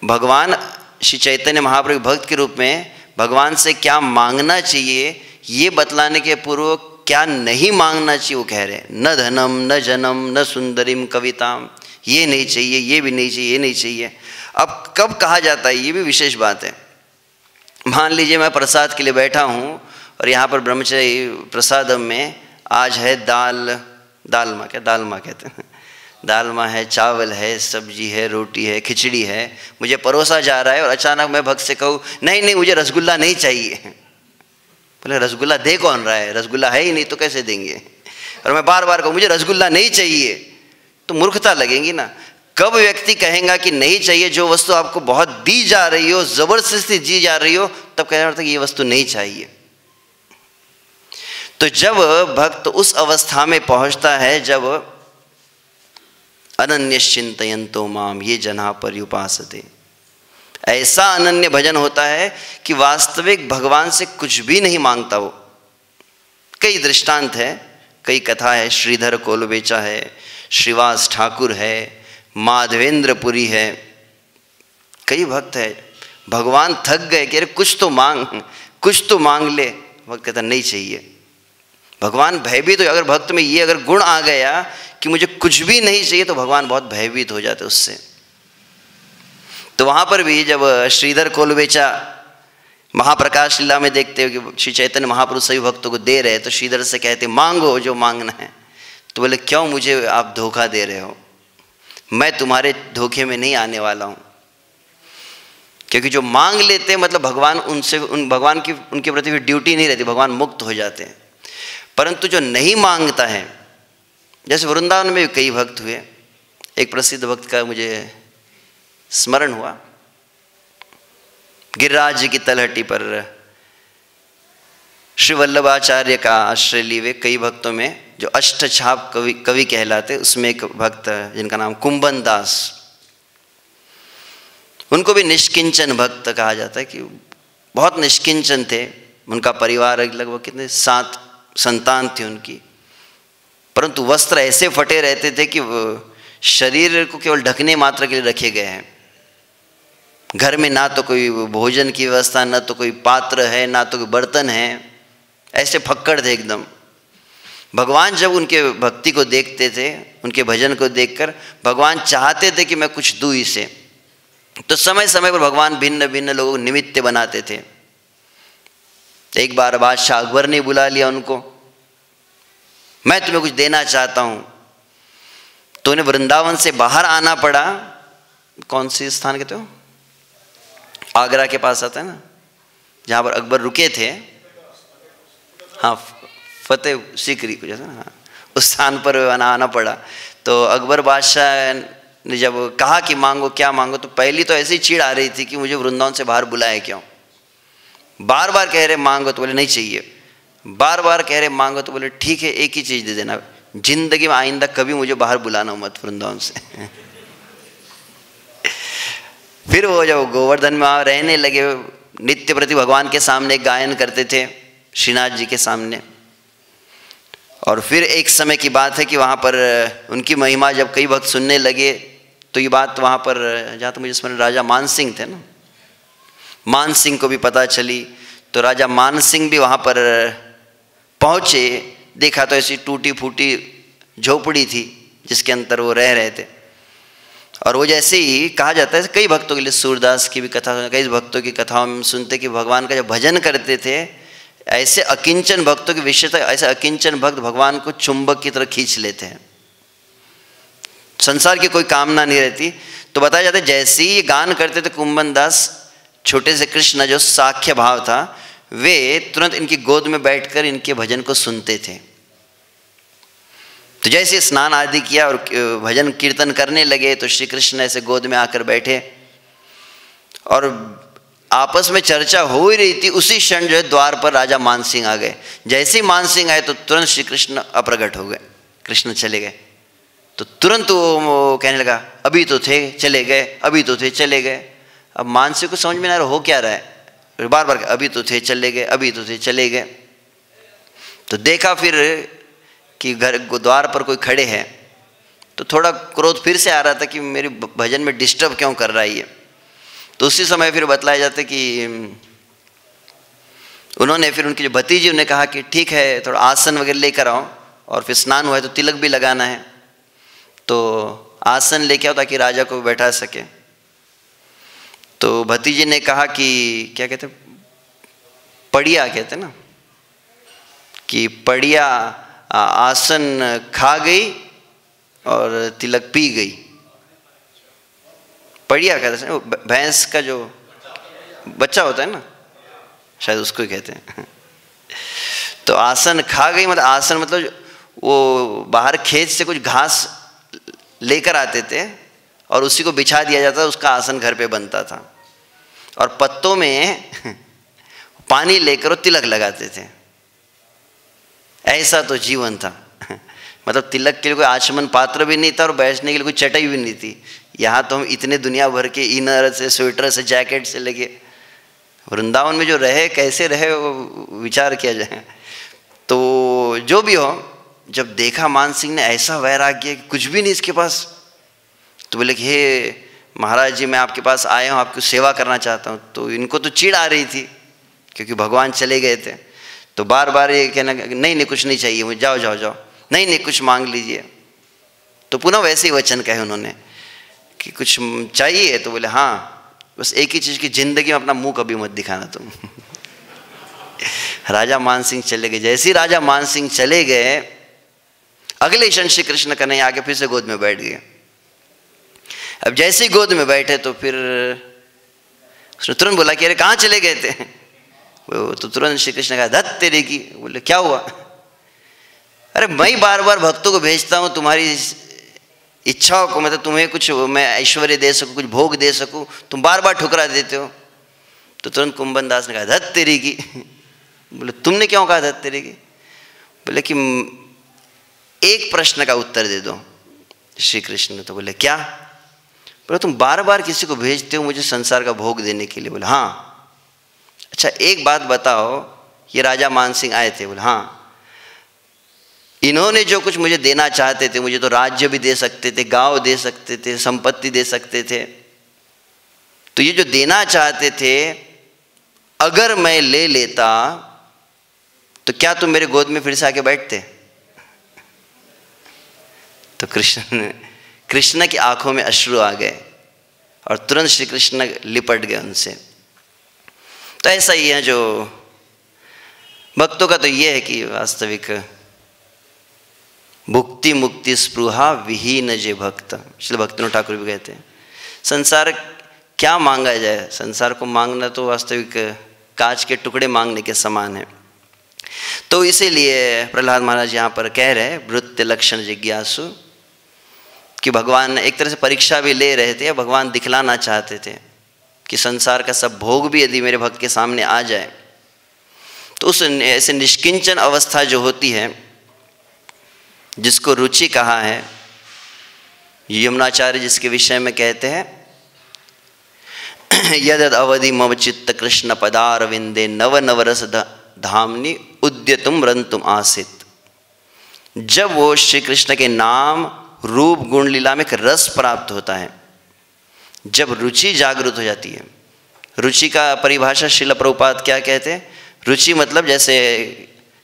भगवान श्री चैतन्य महाप्रभु भक्त के रूप में भगवान से क्या मांगना चाहिए ये बतलाने के पूर्व क्या नहीं मांगना चाहिए वो कह रहे हैं। न धनम न जनम न सुंदरीम कवितां, ये नहीं चाहिए, ये भी नहीं चाहिए, ये नहीं चाहिए। अब कब कहा जाता है ये भी विशेष बात है। मान लीजिए मैं प्रसाद के लिए बैठा हूँ और यहाँ पर ब्रह्मचर्य प्रसादम में आज है दालमा कहते हैं, दालमा है, चावल है, सब्जी है, रोटी है, खिचड़ी है, मुझे परोसा जा रहा है और अचानक मैं भक्त से कहूँ नहीं मुझे रसगुल्ला नहीं चाहिए। बोले रसगुल्ला दे कौन रहा है, रसगुल्ला है ही नहीं तो कैसे देंगे। और मैं बार बार कहूँ मुझे रसगुल्ला नहीं चाहिए, तो मूर्खता लगेगी ना। कब व्यक्ति कहेगा कि नहीं चाहिए, जो वस्तु आपको बहुत दी जा रही हो, जबरदस्ती दी जा रही हो, तब कहना पड़ता है कि ये वस्तु नहीं चाहिए। तो जब भक्त उस अवस्था में पहुंचता है जब अनन्यश्चिन्तयन्तो माम ये जना पर्युपासते, ऐसा अनन्य भजन होता है कि वास्तविक भगवान से कुछ भी नहीं मांगता वो। कई दृष्टांत है, कई कथा है, श्रीधर कोलबेचा है, श्रीवास ठाकुर है, माधवेंद्रपुरी है, कई भक्त है। भगवान थक गए कि अरे कुछ तो मांग ले, भक्त कहता नहीं चाहिए। भगवान भयभीत हो, अगर भक्त में ये अगर गुण आ गया कि मुझे कुछ भी नहीं चाहिए तो भगवान बहुत भयभीत हो जाते उससे। तो वहाँ पर भी जब श्रीधर कोलबेचा महाप्रकाश लीला में देखते हो कि श्री चैतन्य महाप्रभु सभी भक्तों को दे रहे, तो श्रीधर से कहते मांगो जो मांगना है। तो बोले क्यों मुझे आप धोखा दे रहे हो, मैं तुम्हारे धोखे में नहीं आने वाला हूँ। क्योंकि जो मांग लेते हैं मतलब भगवान भगवान की उनके प्रति भी ड्यूटी नहीं रहती, भगवान मुक्त हो जाते हैं। परंतु जो नहीं मांगता है, जैसे वृंदावन में भी कई भक्त हुए, एक प्रसिद्ध भक्त का मुझे स्मरण हुआ। गिरिराज जी की तलहटी पर श्री वल्लभाचार्य का आश्रय लिए कई भक्तों में जो अष्टछाप कवि कहलाते, उसमें एक भक्त जिनका नाम कुंभन दास, उनको भी निष्किंचन भक्त कहा जाता है कि बहुत निष्किंचन थे। उनका परिवार लगभग कितने 7 संतान थी उनकी, परंतु वस्त्र ऐसे फटे रहते थे कि शरीर को केवल ढकने मात्र के लिए रखे गए हैं। घर में ना तो कोई भोजन की व्यवस्था, ना तो कोई पात्र है, ना तो कोई बर्तन है, ऐसे फक्कड़ थे एकदम। भगवान जब उनके भक्ति को देखते थे, उनके भजन को देखकर भगवान चाहते थे कि मैं कुछ दूँ इसे, तो समय समय पर भगवान भिन्न भिन्न लोगों को निमित्त बनाते थे। एक बार बादशाह अकबर ने बुला लिया उनको, मैं तुम्हें कुछ देना चाहता हूँ, तो उन्हें वृंदावन से बाहर आना पड़ा। कौन सी स्थान कहते हो, आगरा के पास आता है ना, जहाँ पर अकबर रुके थे, हाँ फतेह सीकरी को जैसा ना, हाँ उस स्थान पर आना पड़ा। तो अकबर बादशाह ने जब कहा कि मांगो, क्या मांगो, तो पहली तो ऐसी चिढ़ आ रही थी कि मुझे वृंदावन से बाहर बुलाया क्यों। बार बार कह रहे मांगो, तो बोले नहीं चाहिए। बार बार कह रहे मांगो, तो बोले ठीक है एक ही चीज़ दे देना, जिंदगी में आइंदा कभी मुझे बाहर बुलाना मत वृंदावन से। फिर वो जब गोवर्धन में रहने लगे, नित्य प्रति भगवान के सामने गायन करते थे, श्रीनाथ जी के सामने। और फिर एक समय की बात है कि वहाँ पर उनकी महिमा जब कई भक्त सुनने लगे, तो ये बात वहाँ पर, जहाँ तो मुझे स्मरण, राजा मान सिंह थे ना, मान सिंह को भी पता चली। तो राजा मान सिंह भी वहाँ पर पहुँचे, देखा तो ऐसी टूटी फूटी झोपड़ी थी जिसके अंदर वो रह रहे थे। और वो जैसे ही कहा जाता है, कई भक्तों के लिए, सूरदास की भी कथा, कई भक्तों की कथाओं में सुनते कि भगवान का जब भजन करते थे, ऐसे अकिंचन भक्तों की विशेषता, ऐसे अकिंचन भक्त भगवान को चुंबक की तरह खींच लेते हैं, संसार की कोई कामना नहीं रहती। तो बताया जाता है जैसे ही ये गान करते थे कुंभन दास, छोटे से कृष्ण जो साख्य भाव था, वे तुरंत इनकी गोद में बैठकर इनके भजन को सुनते थे। तो जैसे स्नान आदि किया और भजन कीर्तन करने लगे, तो श्री कृष्ण ऐसे गोद में आकर बैठे और आपस में चर्चा हो ही रही थी। उसी क्षण जो है द्वार पर राजा मान सिंह आ गए। जैसे ही मान सिंह आए तो तुरंत श्री कृष्ण अप्रगट हो गए, कृष्ण चले गए। तो तुरंत वो कहने लगा अभी तो थे चले गए, अभी तो थे चले गए। अब मान सिंह को समझ में ना रहा हो क्या रहा है, बार बार अभी तो थे चले गए, अभी तो थे चले गए। तो देखा फिर कि घर द्वार पर कोई खड़े हैं, तो थोड़ा क्रोध फिर से आ रहा था कि मेरे भजन में डिस्टर्ब क्यों कर रहा है ये। तो उसी समय फिर बतलाया जाता है कि उन्होंने फिर उनकी जो भतीजी उन्हें कहा कि ठीक है थोड़ा आसन वगैरह लेकर आओ, और फिर स्नान हुआ है तो तिलक भी लगाना है, तो आसन लेके आओ ताकि राजा को बैठा सके। तो भतीजी ने कहा कि क्या कहते, पड़िया कहते ना, कि पड़िया आसन खा गई और तिलक पी गई। पड़िया कहते हैं, भैंस का जो बच्चा होता है ना, शायद उसको ही कहते हैं। तो आसन खा गई मतलब, आसन मतलब वो बाहर खेत से कुछ घास लेकर आते थे और उसी को बिछा दिया जाता था, उसका आसन घर पे बनता था। और पत्तों में पानी लेकर वो तिलक लगाते थे। ऐसा तो जीवन था। मतलब तिलक के लिए कोई आचमन पात्र भी नहीं था और बैठने के लिए कोई चटाई भी नहीं थी। यहाँ तो हम इतने दुनिया भर के इनर से, स्वेटर से, जैकेट से लेके, वृंदावन में जो रहे कैसे रहे वो विचार किया जाए। तो जो भी हो, जब देखा मान सिंह ने ऐसा वैराग्य कि कुछ भी नहीं इसके पास, तो बोले कि हे महाराज जी मैं आपके पास आया हूँ, आपकी सेवा करना चाहता हूँ। तो इनको तो चिढ़ आ रही थी क्योंकि भगवान चले गए थे। तो बार बार ये कहना नहीं नहीं कुछ नहीं चाहिए मुझे, जाओ जाओ जाओ, नहीं नहीं कुछ मांग लीजिए। तो पुनः वैसे ही वचन कहे उन्होंने कि कुछ चाहिए, तो बोले हाँ बस एक ही चीज़ की, ज़िंदगी में अपना मुंह कभी मत दिखाना तुम। राजा मान सिंह चले गए। जैसे ही राजा मान सिंह चले गए, अगले क्षण श्री कृष्ण कन्हैया आके फिर से गोद में बैठ गए। अब जैसे ही गोद में बैठे तो फिर उसने तुरंत बोला कि अरे कहाँ चले गए थे। तो तुरंत श्री कृष्ण कहा धत तेरे की। बोले क्या हुआ? अरे मैं बार बार भक्तों को भेजता हूँ तुम्हारी इच्छाओं को, मतलब तुम्हें कुछ मैं ऐश्वर्य दे सकूँ, कुछ भोग दे सकूँ, तुम बार बार ठुकरा देते हो। तो तुरंत कुंभन दास ने कहा धत तेरी की। बोले तुमने क्यों कहा था तेरे की? बोले कि एक प्रश्न का उत्तर दे दो। श्री कृष्ण ने तो बोले क्या? बोले तुम बार बार किसी को भेजते हो मुझे संसार का भोग देने के लिए। बोले हाँ। अच्छा एक बात बताओ, ये राजा मान सिंह आए थे। बोले हाँ। इन्होंने जो कुछ मुझे देना चाहते थे, मुझे तो राज्य भी दे सकते थे, गांव दे सकते थे, संपत्ति दे सकते थे, तो ये जो देना चाहते थे अगर मैं ले लेता तो क्या तुम मेरे गोद में फिर से आके बैठते? तो कृष्ण की आंखों में अश्रु आ गए और तुरंत श्री कृष्ण लिपट गए उनसे। तो ऐसा ही है जो भक्तों का, तो ये है कि वास्तविक भुक्ति मुक्ति स्पृहा विहीन जे भक्त। श्री भक्तिनाथ ठाकुर भी कहते हैं संसार क्या मांगा जाए, संसार को मांगना तो वास्तविक कांच के टुकड़े मांगने के समान है। तो इसीलिए प्रहलाद महाराज यहाँ पर कह रहे हैं वृत्ति लक्षण जिज्ञासु कि भगवान एक तरह से परीक्षा भी ले रहे थे, भगवान दिखलाना चाहते थे कि संसार का सब भोग भी यदि मेरे भक्त के सामने आ जाए तो उस ऐसे निष्किंचन अवस्था जो होती है, जिसको रुचि कहा है, यमुनाचार्य जिसके विषय में कहते हैं यद अवधि मम चित्त कृष्ण पदारविंदे नव नवरस धामनी उद्यतुम रंतुम आसित। जब वो श्री कृष्ण के नाम रूप गुण लीला में एक रस प्राप्त होता है, जब रुचि जागृत हो जाती है। रुचि का परिभाषा श्रील प्रभुपाद क्या कहते हैं? रुचि मतलब, जैसे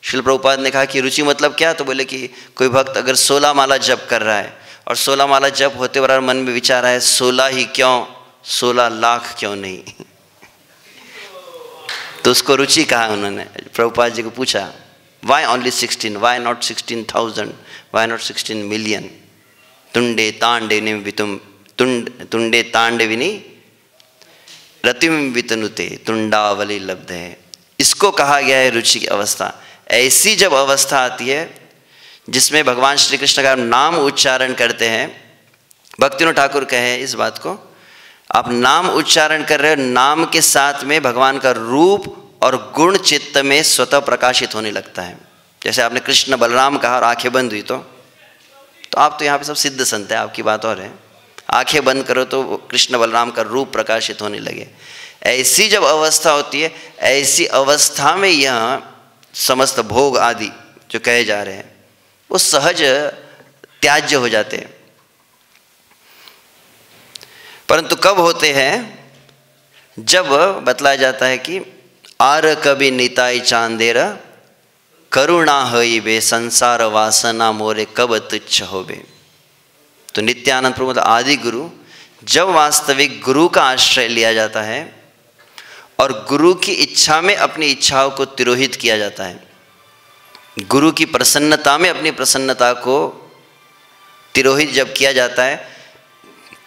श्रील प्रभुपाद ने कहा कि रुचि मतलब क्या, तो बोले कि कोई भक्त अगर 16 माला जप कर रहा है और 16 माला जप होते और मन में विचार है 16 ही क्यों, 16 लाख क्यों नहीं, तो उसको रुचि कहा उन्होंने। प्रभुपाद जी को पूछा why only 16, why not 16,000, why not 16 million? तुंडे तांडे वितुम तुंडे तांडविनी रतिम वितनुते तुंडावली लब्ध है। इसको कहा गया है रुचि की अवस्था। ऐसी जब अवस्था आती है जिसमें भगवान श्री कृष्ण का नाम उच्चारण करते हैं, भक्तिनाथ ठाकुर कहे इस बात को, आप नाम उच्चारण कर रहे हो, नाम के साथ में भगवान का रूप और गुण चित्त में स्वतः प्रकाशित होने लगता है। जैसे आपने कृष्ण बलराम कहा और आंखें बंद हुई, तो आप तो यहाँ पे सब सिद्ध संत है, आपकी बात और है। आंखें बंद करो तो कृष्ण बलराम का रूप प्रकाशित होने लगे। ऐसी जब अवस्था होती है, ऐसी अवस्था में यह समस्त भोग आदि जो कहे जा रहे हैं वो सहज त्याज्य हो जाते हैं। परंतु कब होते हैं? जब बतलाया जाता है कि आर कभी निताई चांदेरा करुणा हई बे संसार वासना मोरे कब तुच्छ होबे। तो नित्यानंद प्रभु मतलब आदि गुरु, जब वास्तविक गुरु का आश्रय लिया जाता है और गुरु की इच्छा में अपनी इच्छाओं को तिरोहित किया जाता है, गुरु की प्रसन्नता में अपनी प्रसन्नता को तिरोहित जब किया जाता है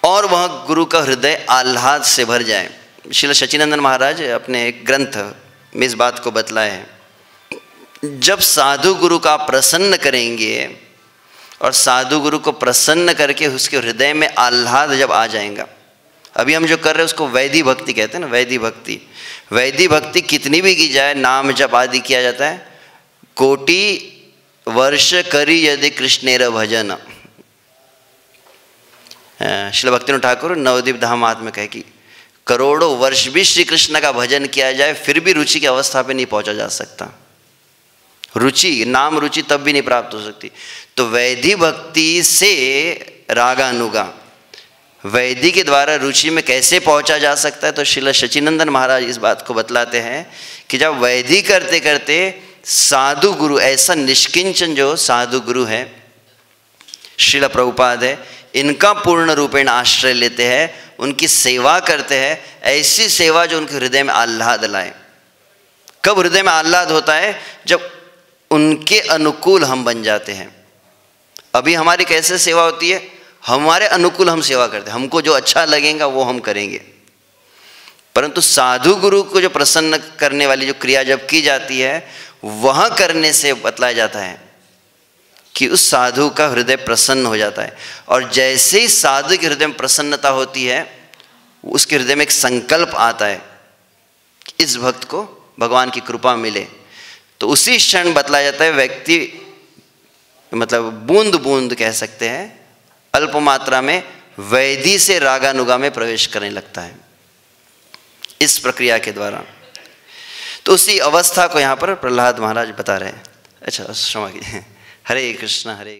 और वह गुरु का हृदय आह्लाद से भर जाए। श्रील सच्चिदानंद महाराज अपने एक ग्रंथ में इस बात को बतलाए हैं, जब साधु गुरु का प्रसन्न करेंगे और साधु गुरु को प्रसन्न करके उसके हृदय में आह्लाद जब आ जाएगा, अभी हम जो कर रहे हैं उसको वैदिक भक्ति कहते हैं ना, वैदिक भक्ति। वैदिक भक्ति कितनी भी की जाए, नाम जप आदि किया जाता है, कोटि वर्ष करी यदि कृष्णेर भजन। श्री भक्तिनाथ ठाकुर नवदीप धाम में कहे कि करोड़ों वर्ष भी श्री कृष्ण का भजन किया जाए फिर भी रुचि की अवस्था पे नहीं पहुंचा जा सकता। रुचि, नाम रुचि तब भी नहीं प्राप्त हो सकती। तो वैदिक भक्ति से रागानुगा, वैदिक के द्वारा रुचि में कैसे पहुंचा जा सकता है? तो श्रील सच्चिदानंद महाराज इस बात को बतलाते हैं कि जब वैदिक करते करते साधु गुरु, ऐसा निष्किंचन जो साधु गुरु है, श्रील प्रभुपाद है, इनका पूर्ण रूपेण आश्रय लेते हैं, उनकी सेवा करते हैं, ऐसी सेवा जो उनके हृदय में आह्लाद लाए। कब हृदय में आह्लाद होता है? जब उनके अनुकूल हम बन जाते हैं। अभी हमारी कैसे सेवा होती है? हमारे अनुकूल हम सेवा करते हैं, हमको जो अच्छा लगेगा वो हम करेंगे। परंतु साधु गुरु को जो प्रसन्न करने वाली जो क्रिया जब की जाती है, वह करने से बतलाया जाता है कि उस साधु का हृदय प्रसन्न हो जाता है। और जैसे ही साधु के हृदय में प्रसन्नता होती है, उसके हृदय में एक संकल्प आता है कि इस भक्त को भगवान की कृपा मिले। तो उसी क्षण बतलाया जाता है व्यक्ति, मतलब बूंद बूंद कह सकते हैं, अल्प मात्रा में वैधि से रागानुगा में प्रवेश करने लगता है इस प्रक्रिया के द्वारा। तो उसी अवस्था को यहाँ पर प्रहलाद महाराज बता रहे हैं। अच्छा क्षमा कीजिए। हरे कृष्ण हरे